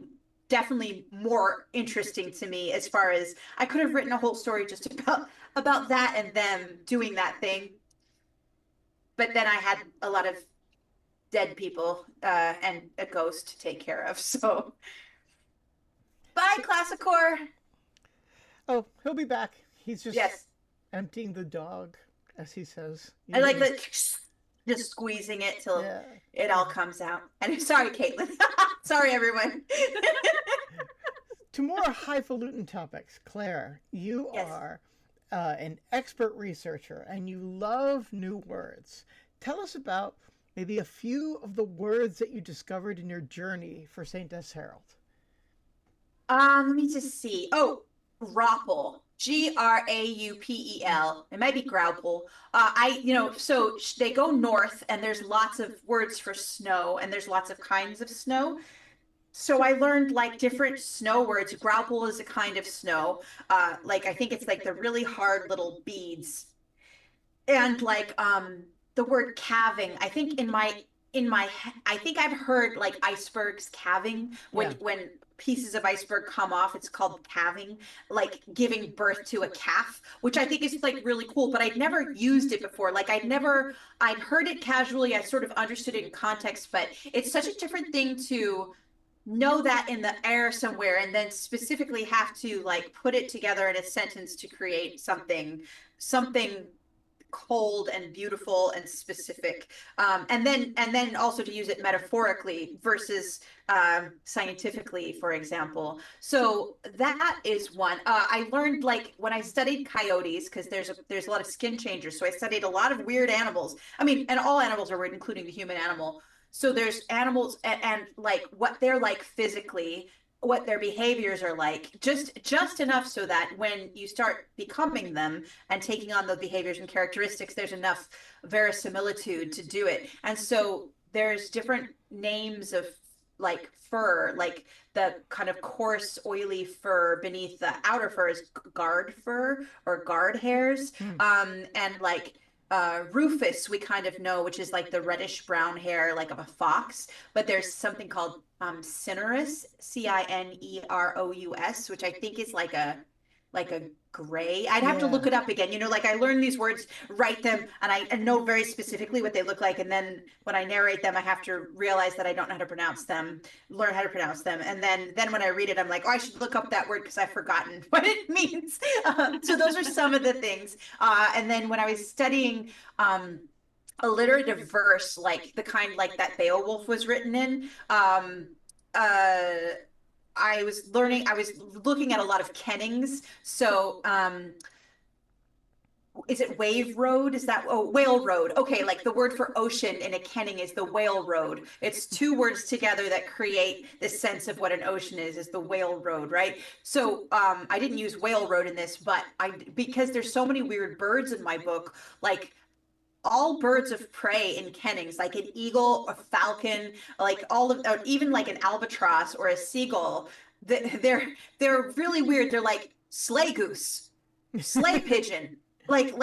definitely more interesting to me, as far as I could have written a whole story just about that and them doing that thing. But then I had a lot of dead people and a ghost to take care of. So bye, Classicor. Oh, he'll be back. He's just Yes, emptying the dog, as he says. I like the just squeezing it till Yeah. it all comes out. And sorry, Caitlin. Sorry, everyone. To more highfalutin topics, Claire, you Yes. are an expert researcher and you love new words. Tell us about maybe a few of the words that you discovered in your journey for St. Des Herald. Let me just see. Oh, Grapple. Graupel. It might be Graupel. You know, so they go north and there's lots of words for snow and there's lots of kinds of snow. So I learned like different snow words. Graupel is a kind of snow. Like I think it's like the really hard little beads. And like the word calving, I think I think I've heard like icebergs calving Yeah. when pieces of iceberg come off, it's called calving, like giving birth to a calf, which I think is like really cool, but I'd never used it before. Like I'd heard it casually, I sort of understood it in context, but it's such a different thing to know that in the air somewhere and then specifically have to like put it together in a sentence to create something cold and beautiful and specific, and then also to use it metaphorically versus scientifically, for example. So that is one. I learned like when I studied coyotes, because there's a lot of skin changers, so I studied a lot of weird animals. I mean, and all animals are weird, including the human animal. So there's animals and like what they're like physically, what their behaviors are like, just enough so that when you start becoming them and taking on the behaviors and characteristics, there's enough verisimilitude to do it. And so there's different names of like fur, like the kind of coarse oily fur beneath the outer fur is guard fur or guard hairs. Hmm. And like rufous we kind of know, which is like the reddish brown hair like of a fox, but there's something called cinereous, Cinerous, which I think is like a like a gray. I'd have to Yeah. look it up again. You know, like I learn these words, write them, and I know very specifically what they look like. And then when I narrate them, I have to realize that I don't know how to pronounce them, learn how to pronounce them. And then when I read it, I'm like, oh, I should look up that word because I've forgotten what it means. So those are some of the things. And then when I was studying, alliterative verse, like the kind like that Beowulf was written in, uh, I was looking at a lot of kennings. So, is it wave road? Is that, oh, whale road? Okay, like the word for ocean in a kenning is the whale road. It's two words together that create this sense of what an ocean is the whale road, right? So I didn't use whale road in this, but because there's so many weird birds in my book, like all birds of prey in kennings, like an eagle, a falcon, like all of, even like an albatross or a seagull, they're really weird. They're like slay goose, slay pigeon, like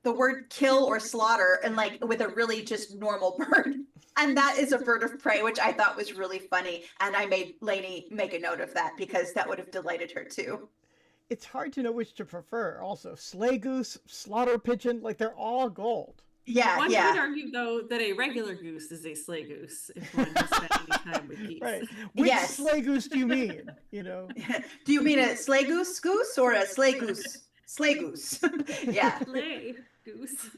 the word kill or slaughter, and like with a really just normal bird. And that is a bird of prey, which I thought was really funny. And I made Lainey make a note of that because that would have delighted her too. It's hard to know which to prefer. Also, slay goose, slaughter pigeon, like they're all gold. Yeah, One yeah. would argue, though, that a regular goose is a slay goose if one has spent any time with geese. Right. Which Yes. slay goose do you mean? You know? Do you mean a slay goose or a slay goose? Slay goose. Yeah. Slay goose.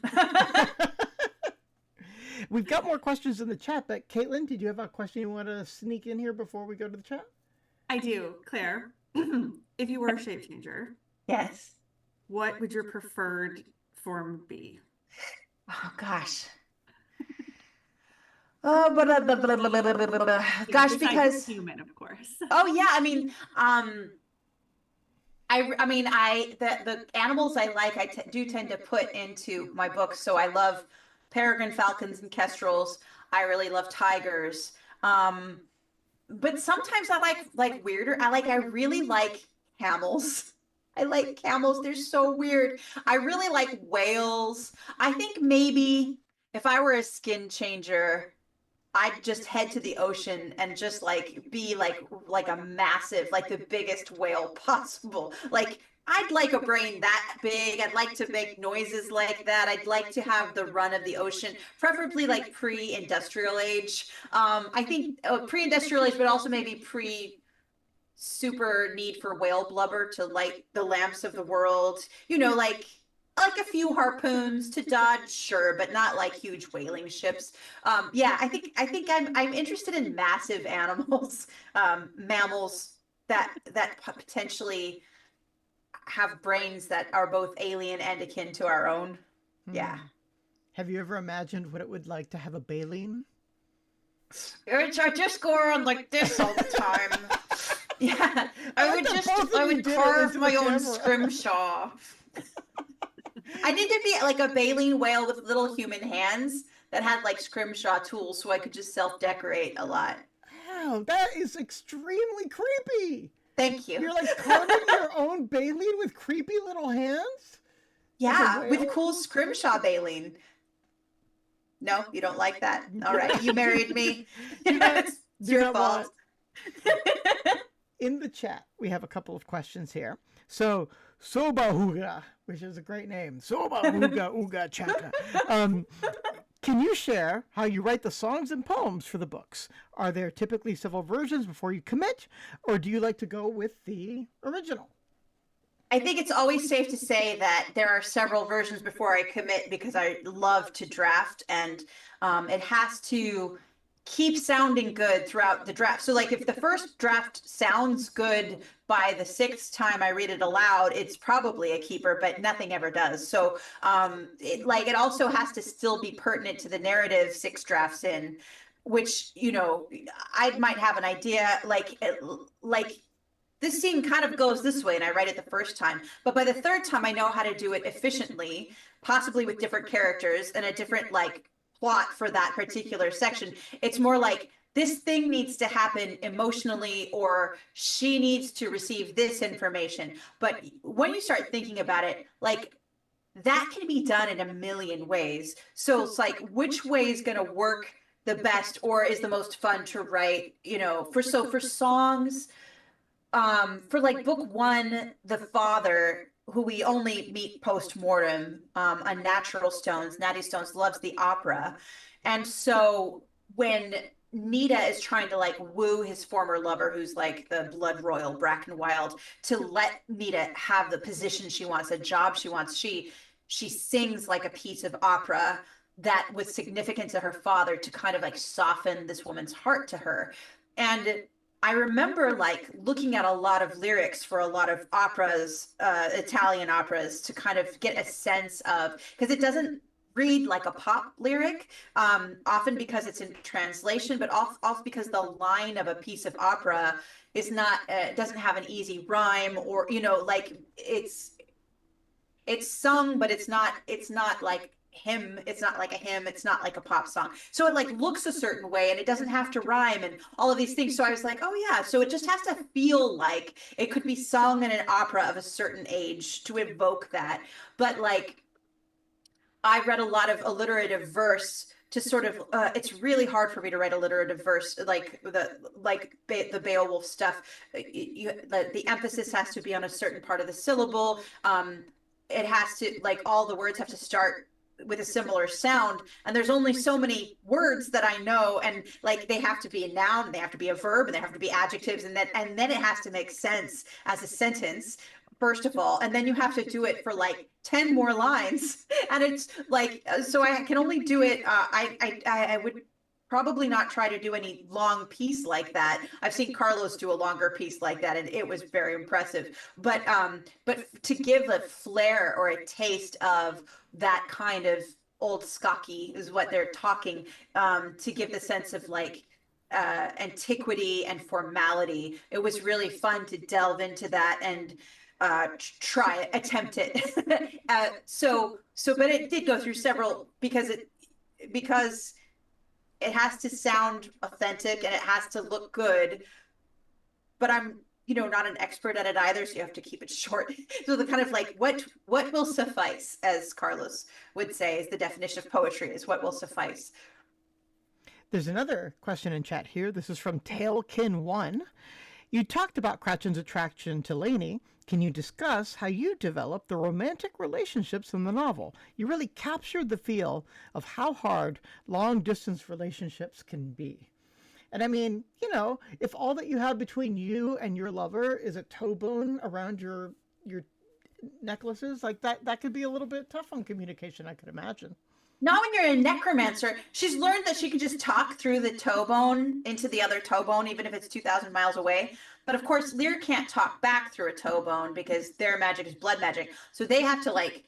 We've got more questions in the chat, but Caitlin, did you have a question you want to sneak in here before we go to the chat? I do, Claire. If you were a shape changer, Yes. what would your preferred form be? Oh gosh. Oh, gosh, Besides because human, of course. oh yeah, I mean, the animals I like, do tend to put into my books. So I love peregrine falcons and kestrels. I really love tigers. But sometimes I like weirder. I really like camels. I like camels. They're so weird. I really like whales. I think maybe if I were a skin changer, I'd just head to the ocean and just like be like a massive, like the biggest whale possible. Like I'd like a brain that big. I'd like to make noises like that. I'd like to have the run of the ocean, preferably like pre-industrial age. I think pre-industrial age, but also maybe super need for whale blubber to light the lamps of the world. You know, like a few harpoons to dodge, sure, but not like huge whaling ships. Yeah, I think I'm interested in massive animals, mammals that potentially have brains that are both alien and akin to our own. Yeah. Have you ever imagined what it would like to have a baleen? I just go around like this all the time. Yeah, I would carve my own scrimshaw. I need to be like a baleen whale with little human hands that had like scrimshaw tools so I could just self-decorate a lot. Wow, that is extremely creepy. Thank you. You're like carving your own baleen with creepy little hands? Yeah, with cool scrimshaw baleen. No, you don't like that? All right, you married me. It's your fault. In the chat, we have a couple of questions here. So, Sobahuga, which is a great name. Sobahuga Uga Chaka. Can you share how you write the songs and poems for the books? Are there typically several versions before you commit, or do you like to go with the original? I think it's always safe to say that there are several versions before I commit because I love to draft, and it has to keep sounding good throughout the draft. So like if the first draft sounds good by the sixth time I read it aloud, it's probably a keeper, but nothing ever does. So it also has to still be pertinent to the narrative 6 drafts in, which, you know, I might have an idea like this scene kind of goes this way and I write it the first time, but by the third time I know how to do it efficiently, possibly with different characters and a different like plot for that particular section. It's more like this thing needs to happen emotionally, or she needs to receive this information. But when you start thinking about it, like that can be done in a million ways. So it's like, which way is going to work the best or is the most fun to write, you know, for songs, for like book one, the father, who we only meet post-mortem, on Natural Stones, Natty Stones, loves the opera. And so when Nita is trying to like woo his former lover, who's like the blood royal Bracken Wild, to let Nita have the position she wants, a job she wants, she sings like a piece of opera that was significant to her father to kind of like soften this woman's heart to her. And I remember like looking at a lot of lyrics for a lot of operas, Italian operas, to kind of get a sense of, because it doesn't read like a pop lyric, often because it's in translation, but also because the line of a piece of opera is not, doesn't have an easy rhyme, or, you know, like it's sung, but it's not like hymn, it's not like a hymn, it's not like a pop song, so it like looks a certain way and it doesn't have to rhyme and all of these things. So I was like, oh yeah, so it just has to feel like it could be sung in an opera of a certain age to evoke that. But like, I read a lot of alliterative verse to sort of, it's really hard for me to write alliterative verse, like the Beowulf stuff. The emphasis has to be on a certain part of the syllable. It has to, like, all the words have to start with a similar sound, and there's only so many words that I know, and like they have to be a noun, and they have to be a verb, and they have to be adjectives, and then it has to make sense as a sentence, first of all, and then you have to do it for like 10 more lines. And it's like, so I can only do it, I would probably not try to do any long piece like that. I've seen Carlos do a longer piece like that, and it was very impressive. But to give a flair or a taste of that kind of old Skokie is what they're talking, to give the sense of like, antiquity and formality. It was really fun to delve into that and try it, attempt it. But it did go through several, because it has to sound authentic and it has to look good. But I'm, not an expert at it either, so you have to keep it short. So the kind of like, what will suffice, as Carlos would say, is the definition of poetry, is what will suffice. There's another question in chat here. This is from Tailkin1. You talked about Cratchen's attraction to Lainey. Can you discuss how you developed the romantic relationships in the novel? You really captured the feel of how hard long-distance relationships can be. And I mean, if all that you have between you and your lover is a toe bone around your necklaces, like that could be a little bit tough on communication, I could imagine. Not when you're a necromancer. She's learned that she can just talk through the toe bone into the other toe bone, even if it's 2,000 miles away. But of course, Lear can't talk back through a toe bone because their magic is blood magic. So they have to like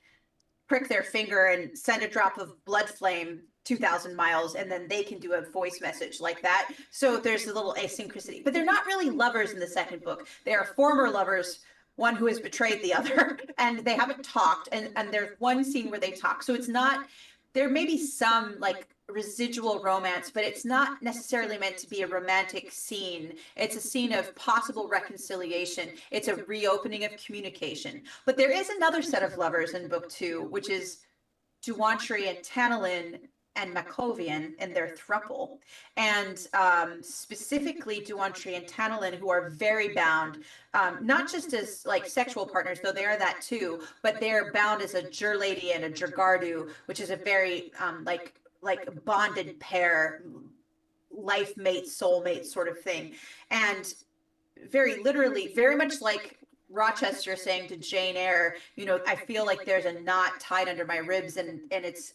prick their finger and send a drop of blood flame 2,000 miles, and then they can do a voice message like that. So there's a little asynchronicity. But they're not really lovers in the second book. They are former lovers, one who has betrayed the other, and they haven't talked. And there's one scene where they talk. So it's not, there may be some like residual romance, but it's not necessarily meant to be a romantic scene. It's a scene of possible reconciliation. It's a reopening of communication. But there is another set of lovers in book two, which is Duantry and Tanelin and Makovian and their throuple. And specifically Duantry and Tanelin, who are very bound, not just as like sexual partners, though they are that too, but they're bound as a Jur lady and a Jurgardu, which is a very like bonded pair, life mate, soulmate sort of thing. And very literally, very much like Rochester saying to Jane Eyre, I feel like there's a knot tied under my ribs, and it's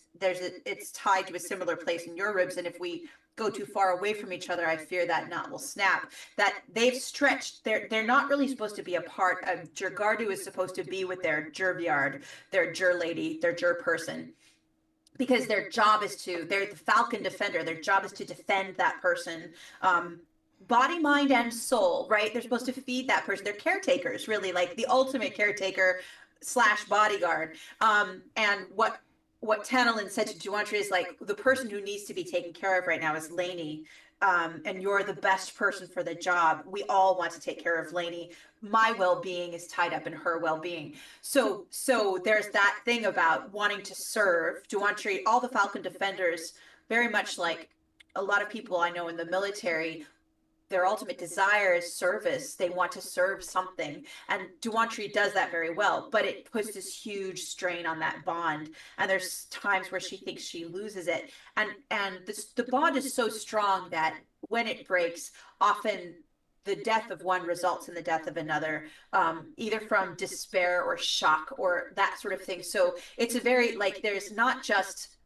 tied to a similar place in your ribs, and if we go too far away from each other, I fear that knot will snap. That they've stretched. They're not really supposed to be apart. Jurgardu is supposed to be with their Jurvyard, their Jur lady, their Jur person, because their job is they're the Falcon Defender. Their job is to defend that person. Body, mind, and soul, right? They're supposed to feed that person. They're caretakers, really, like the ultimate caretaker / bodyguard. And what Tanelin said to Duantry is like, the person who needs to be taken care of right now is Lainey. And you're the best person for the job. We all want to take care of Lainey. My well-being is tied up in her well-being. So there's that thing about wanting to serve. Duantry, all the Falcon Defenders, very much like a lot of people I know in the military, their ultimate desire is service. They want to serve something. And Duantri does that very well, but it puts this huge strain on that bond. And there's times where she thinks she loses it. And the bond is so strong that when it breaks, often the death of one results in the death of another, either from despair or shock or that sort of thing. So it's a very, like, there's not just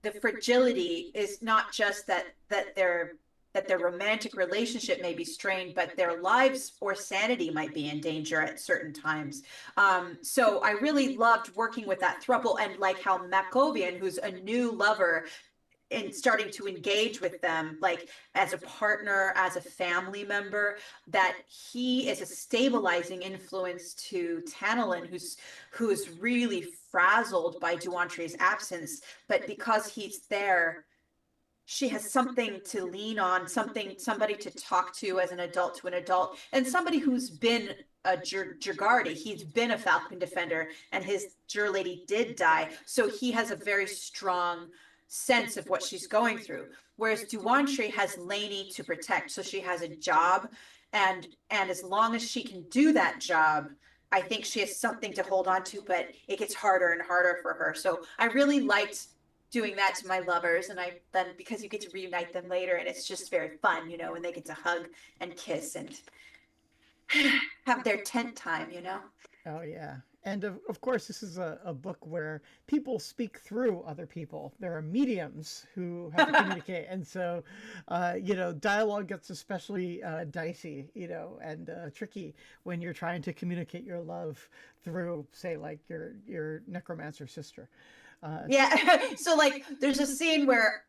the fragility is not just that their romantic relationship may be strained, but their lives or sanity might be in danger at certain times. So I really loved working with that throuple, and like how Makovian, who's a new lover, and starting to engage with them like as a partner, as a family member, that he is a stabilizing influence to Tanelin, who's really frazzled by Duantri's absence, but because he's there, she has something to lean on, somebody to talk to as an adult to an adult, and somebody who's been a Jagardi. He's been a Falcon defender, and his Jur lady did die, so he has a very strong sense of what she's going through. Whereas Duantri has Lainey to protect, so she has a job, and as long as she can do that job, I think she has something to hold on to, but it gets harder and harder for her. So I really liked doing that to my lovers, and then because you get to reunite them later, and it's just very fun, when they get to hug and kiss and have their tent time. Oh yeah. And of course, this is a book where people speak through other people. There are mediums who have to communicate. And so, dialogue gets especially dicey, and tricky when you're trying to communicate your love through, say, like your necromancer sister. Yeah. So like there's a scene where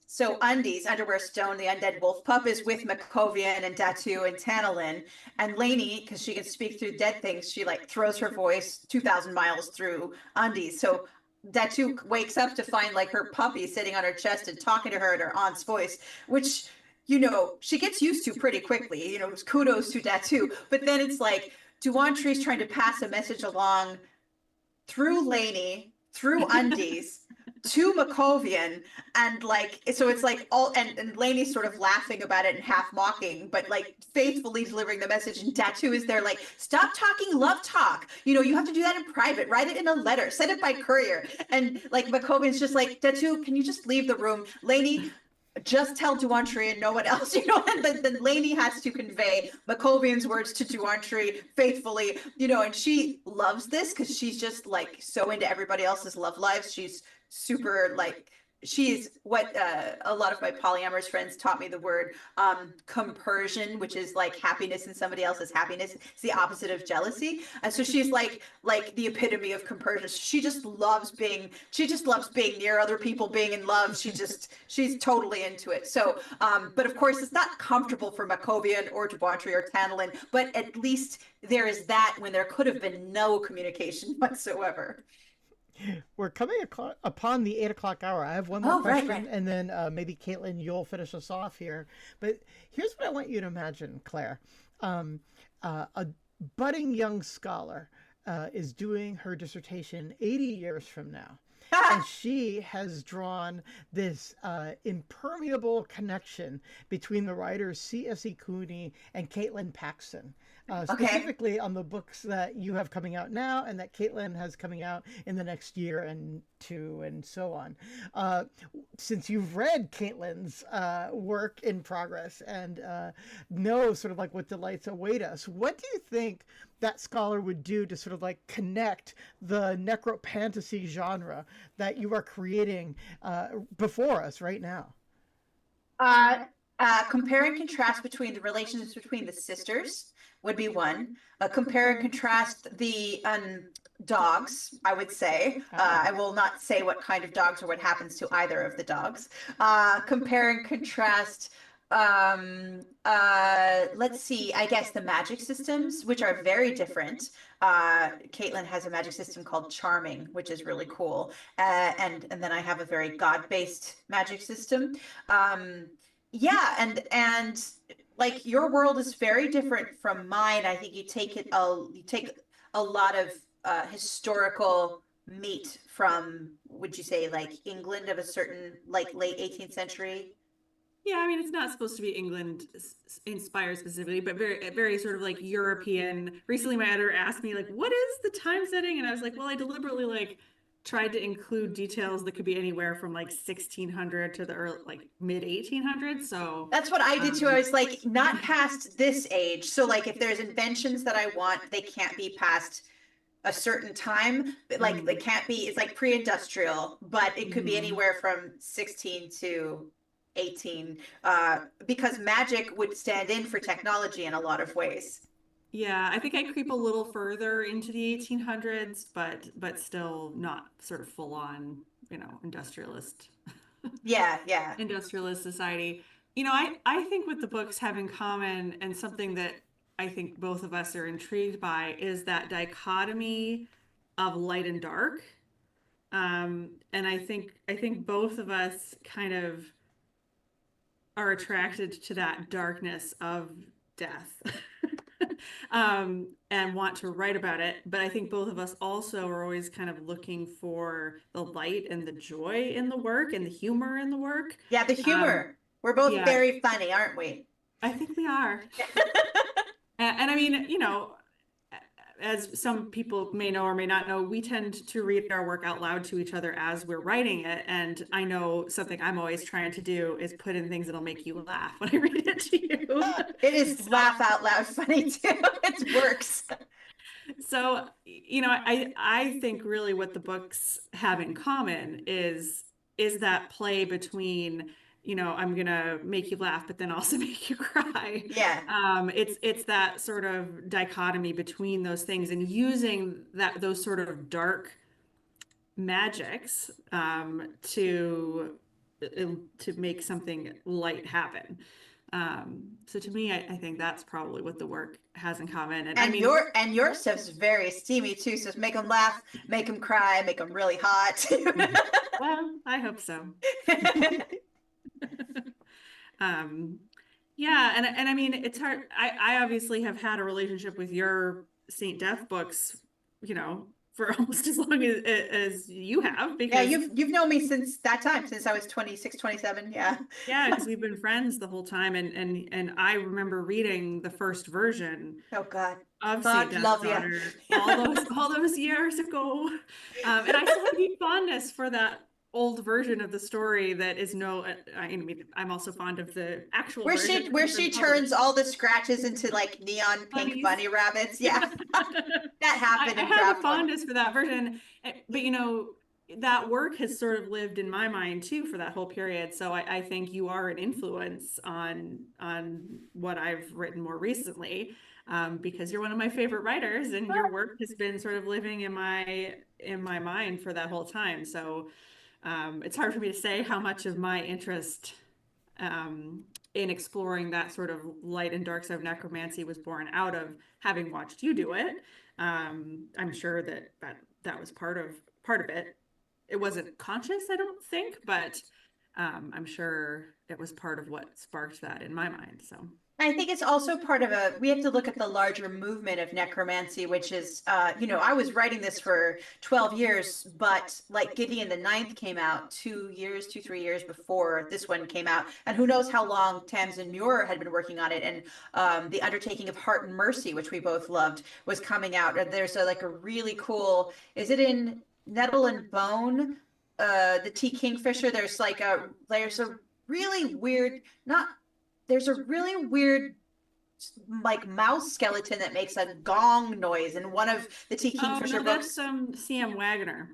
so Undies, Underwear Stone, the undead wolf pup, is with Makovian and Datu and Tanelin, and Lainey, because she can speak through dead things, she like throws her voice 2,000 miles through Undies. So Datu wakes up to find like her puppy sitting on her chest and talking to her in her aunt's voice, which she gets used to pretty quickly. Kudos to Datu. But then it's like Duantri's trying to pass a message along through Lainey, through Undies, to Makovian, and so it's like all, and Lainey's sort of laughing about it and half mocking, but like faithfully delivering the message. And Datu is there like, stop talking love talk. You have to do that in private. Write it in a letter. Send it by courier. And like Makovian's just like, Datu, can you just leave the room? Lainey, just tell Duantri and no one else, and then Lainey has to convey Makovian's words to Duantri faithfully, and she loves this because she's just like so into everybody else's love lives. She's super like, she's what a lot of my polyamorous friends taught me the word compersion, which is like happiness in somebody else's happiness. It's the opposite of jealousy. And so she's like the epitome of compersion. She just loves being near other people, being in love. She's totally into it. So but of course it's not comfortable for Makovian or Duantri or Tanelin, but at least there is that when there could have been no communication whatsoever. We're coming upon the 8 o'clock hour. I have one more question, right. And then maybe Caitlin, you'll finish us off here. But here's what I want you to imagine, Claire. A budding young scholar is doing her dissertation 80 years from now. And she has drawn this impermeable connection between the writers C.S.E. Cooney and Caitlin Paxton. Specifically on the books that you have coming out now and that Caitlin has coming out in the next year and two and so on. Since you've read Caitlin's work in progress and know sort of like what delights await us, what do you think that scholar would do to sort of like connect the necropantasy genre that you are creating before us right now? Compare and contrast between the relationships between the sisters would be one. Compare and contrast the dogs, I would say. I will not say what kind of dogs or what happens to either of the dogs. Compare and contrast, let's see, I guess the magic systems, which are very different. Caitlin has a magic system called Charming, which is really cool. And then I have a very God-based magic system. Yeah, and like your world is very different from mine. I think you take a lot of historical meat from, would you say, like England of a certain like late 18th century Yeah, I mean, it's not supposed to be England inspired specifically, but very sort of like European. Recently, my editor asked me like, "What is the time setting?" And I was like, "Well, I deliberately like tried to include details that could be anywhere from like 1600 to the early, like mid 1800s." So, That's what I did too. I was like, not past this age. So like if there's inventions that I want, they can't be past a certain time. But like they can't be, it's like pre-industrial, but it could be mhm. anywhere from 16 to 18, because magic would stand in for technology in a lot of ways. Yeah, I think I creep a little further into the 1800s, but still not sort of full on, industrialist Yeah, yeah. industrialist society. I think what the books have in common, and something that I think both of us are intrigued by, is that dichotomy of light and dark. And I think both of us kind of are attracted to that darkness of death. And want to write about it. But I think both of us also are always kind of looking for the light and the joy in the work and the humor in the work. Yeah, the Um, humor. We're both yeah, very funny, aren't we? I think we are. And I mean, as some people may know or may not know, we tend to read our work out loud to each other as we're writing it. And I know something I'm always trying to do is put in things that'll make you laugh when I read it to you. It is laugh out loud funny too. It works. So, I think really what the books have in common is that play between, I'm gonna make you laugh, but then also make you cry. Yeah. It's that sort of dichotomy between those things, and using those sort of dark magics to make something light happen. So to me, I think that's probably what the work has in common. And I And mean, your stuff's very steamy too. So make them laugh, make them cry, make them really hot. well, I hope so. Um, yeah, and I mean, it's hard. I obviously have had a relationship with your Saint Death books, for almost as long as you have, Yeah, because you've known me since that time, since I was 26, 27. Yeah. yeah, because we've been friends the whole time, and I remember reading the first version Oh God. of Saint God Death's love you. Daughter all those years ago. And I still have deep fondness for that old version of the story that is I mean, I'm also fond of the actual Where version she that's been turns published. all the scratches into like neon pink Bunnies. bunny rabbits. Yeah. Yeah. That happened I in have a draft one. fondness for that version, but that work has sort of lived in my mind too for that whole period. So I think you are an influence on what I've written more recently, because you're one of my favorite writers, and your work has been sort of living in my mind for that whole time. So it's hard for me to say how much of my interest in exploring that sort of light and dark side of necromancy was born out of having watched you do it. I'm sure that was part of it. It wasn't conscious, I don't think, but I'm sure it was part of what sparked that in my mind. So I think it's also part of we have to look at the larger movement of necromancy, which is, I was writing this for 12 years, but like Gideon the Ninth came out 3 years before this one came out. And who knows how long Tamsin Muir had been working on it. And The Undertaking of Heart and Mercy, which we both loved, was coming out. And there's like a really cool, is it in Nettle and Bone? The T. Kingfisher, there's a really weird, not there's a really weird like mouse skeleton that makes a gong noise in one of the T. oh Kingfisher no, books. that's C.M. Wagner.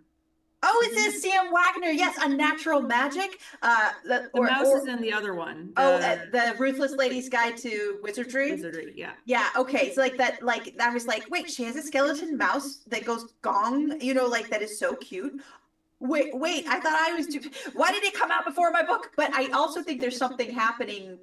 Oh, it says Sam Wagner. Yes, Unnatural Magic. The mouse is in the other one. The Ruthless Lady's Guide to Wizardry. Wizardry, yeah. Yeah, okay. So like that, like I was like, wait, she has a skeleton mouse that goes gong, like that is so cute. Wait, I thought I was too. Why did it come out before my book? But I also think there's something happening.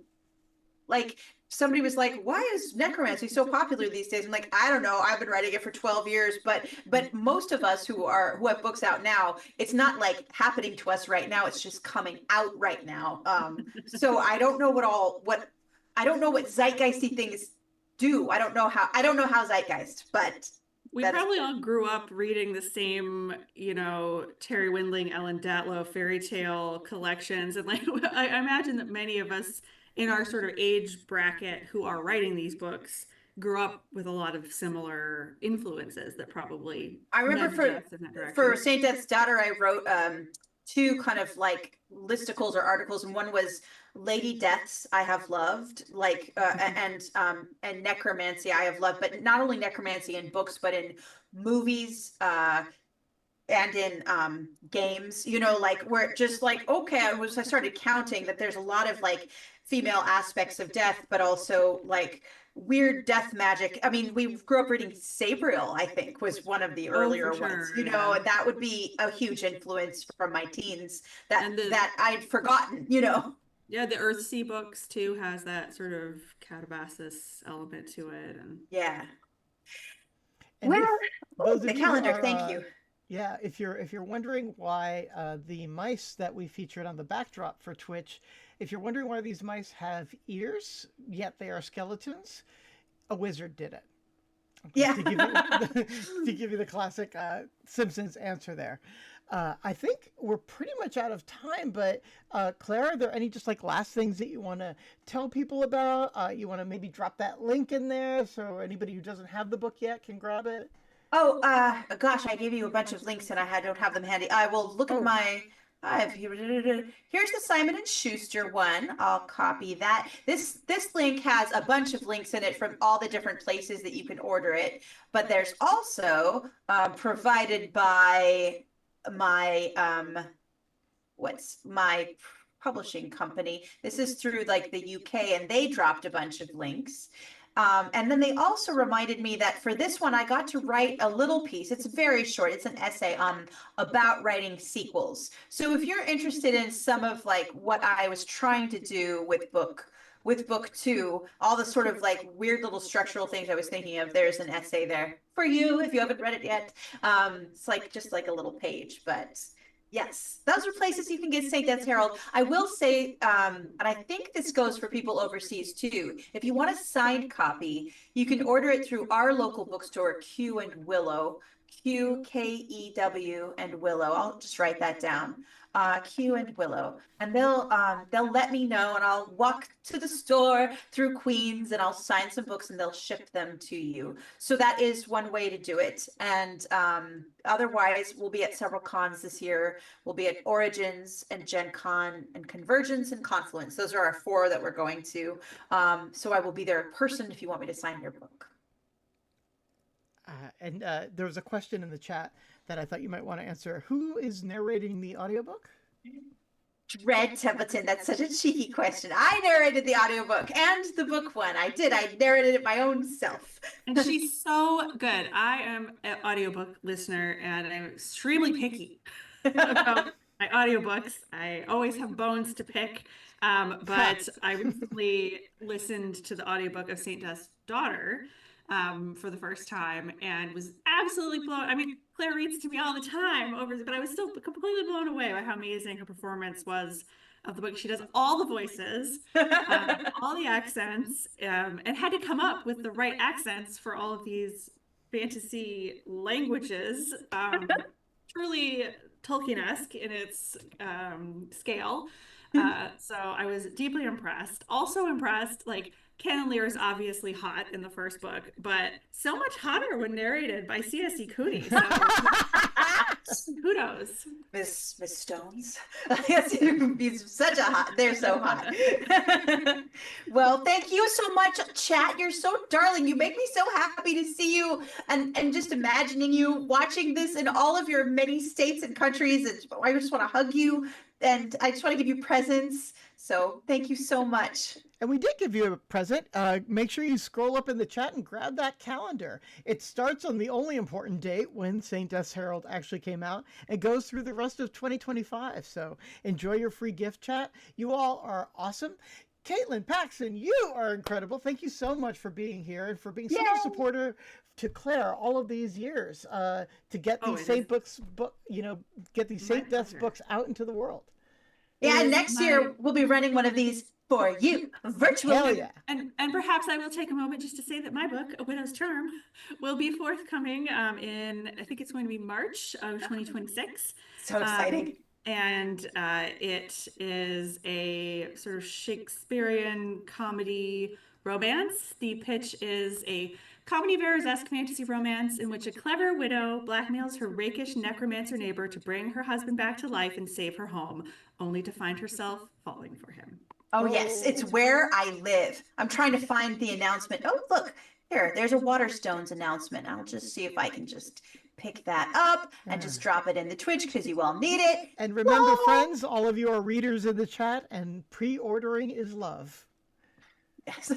Like somebody was like, why is necromancy so popular these days? I'm like, I don't know. I've been writing it for 12 years, but most of us who have books out now, it's not like happening to us right now. It's just coming out right now. So I don't know what zeitgeisty things do. I don't know how zeitgeist, but We That is probably all grew up reading the same, Terry Windling, Ellen Datlow fairy tale collections. And like, I imagine that many of us in our sort of age bracket who are writing these books grew up with a lot of similar influences that probably I remember nudged us in that for direction. Saint Death's Daughter, I wrote two kind of like listicles or articles, and one was Lady Deaths I Have Loved, like and Necromancy I Have Loved, but not only necromancy in books, but in movies, and in games, like where just like okay, I started counting that there's a lot of like female aspects of death, but also like weird death magic. I mean, we grew up reading Sabriel, I think, was one of the Oh, for earlier ones, sure. Yeah. and that would be a huge influence from my teens that And that I'd forgotten. yeah, the Earthsea books too has that sort of Catabasis element to it. And Yeah. And Well, if those the of you who calendar, are, thank you. yeah, if you're wondering why the mice that we featured on the backdrop for Twitch, if you're wondering why these mice have ears yet they are skeletons, a wizard did it. Okay, Yeah. to give you to give you the classic Simpsons answer there. I think we're pretty much out of time, but Claire, are there any just like last things that you want to tell people about? You want to maybe drop that link in there so anybody who doesn't have the book yet can grab it? Oh, gosh, I gave you a bunch of links and I don't have them handy. I will look at Oh, my. I have here. Here's the Simon and Schuster one. I'll copy that. This link has a bunch of links in it from all the different places that you can order it. But there's also provided by my what's my publishing company. This is through like the UK, and they dropped a bunch of links. And then they also reminded me that for this one, I got to write a little piece. It's very short. It's an essay on about writing sequels. So if you're interested in some of like what I was trying to do with book two, all the sort of like weird little structural things I was thinking of, there's an essay there for you if you haven't read it yet. It's like just like a little page, but yes, those are places you can get St. Death's Herald. I will say, and I think this goes for people overseas too. If you want a signed copy, you can order it through our local bookstore, Q and Willow, QKEW and Willow. I'll just write that down. Q and Willow, and they'll let me know, and I'll walk to the store through Queens, and I'll sign some books, and they'll ship them to you. So that is one way to do it. And otherwise, we'll be at several cons this year. We'll be at Origins and Gen Con and Convergence and Confluence. Those are our four that we're going to. So I will be there in person if you want me to sign your book. and there was a question in the chat that I thought you might want to answer. Who is narrating the audiobook? Red Templeton, that's such a cheeky question. I narrated the audiobook and the book one. I did. I narrated it my own self. And she's so good. I am an audiobook listener and I'm extremely picky about my audiobooks. I always have bones to pick. But I recently listened to the audiobook of Saint Death's Daughter for the first time and was absolutely blown. I mean, Claire reads to me all the time but I was still completely blown away by how amazing her performance was of the book. She does all the voices, all the accents, and had to come up with the right accents for all of these fantasy languages. Truly Tolkien-esque in its scale. So I was deeply impressed. Also impressed, like Canon Lear is obviously hot in the first book, but so much hotter when narrated by C.S.E. Cooney. So kudos. Miss Stones. Yes, he's such a hot. They're so hot. Well, thank you so much, chat. You're so darling. You make me so happy to see you and just imagining you watching this in all of your many states and countries. And I just want to hug you and I just want to give you presents. So thank you so much. And we did give you a present. Make sure you scroll up in the chat and grab that calendar. It starts on the only important date when St. Death's Herald actually came out and goes through the rest of 2025. So enjoy your free gift, chat. You all are awesome. Caitlin, Paxton, you are incredible. Thank you so much for being here and for being such a supporter to Claire all of these years to get these get these St. Death's books out into the world. Yeah, next year we'll be running one of these for you virtually. Hell yeah. And perhaps I will take a moment just to say that my book, A Widow's Term, will be forthcoming in, I think it's going to be March of 2026. So exciting. And it is a sort of Shakespearean comedy romance. The pitch is a comedy of errors-esque fantasy romance in which a clever widow blackmails her rakish necromancer neighbor to bring her husband back to life and save her home, only to find herself falling for him. Oh, yes, it's Where I Live. I'm trying to find the announcement. Oh, look, there's a Waterstones announcement. I'll just see if I can just pick that up and just drop it in the Twitch because you all need it. And remember, Whoa! friends, all of you are readers in the chat, and pre-ordering is love. Yes.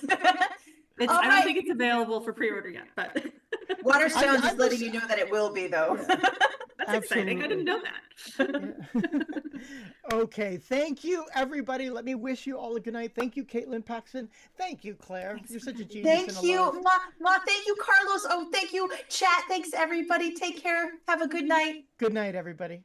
I don't think it's available for pre-order yet, but Waterstones is letting you know that it will be, though. Yeah. that's exciting. I didn't know that. Yeah. Okay, thank you, everybody. Let me wish you all a good night. Thank you, Caitlin Paxson. Thank you, Claire. You're such a genius. Thank you, Ma. Thank you, Carlos. Oh, thank you, chat. Thanks, everybody. Take care. Have a good night. Good night, everybody.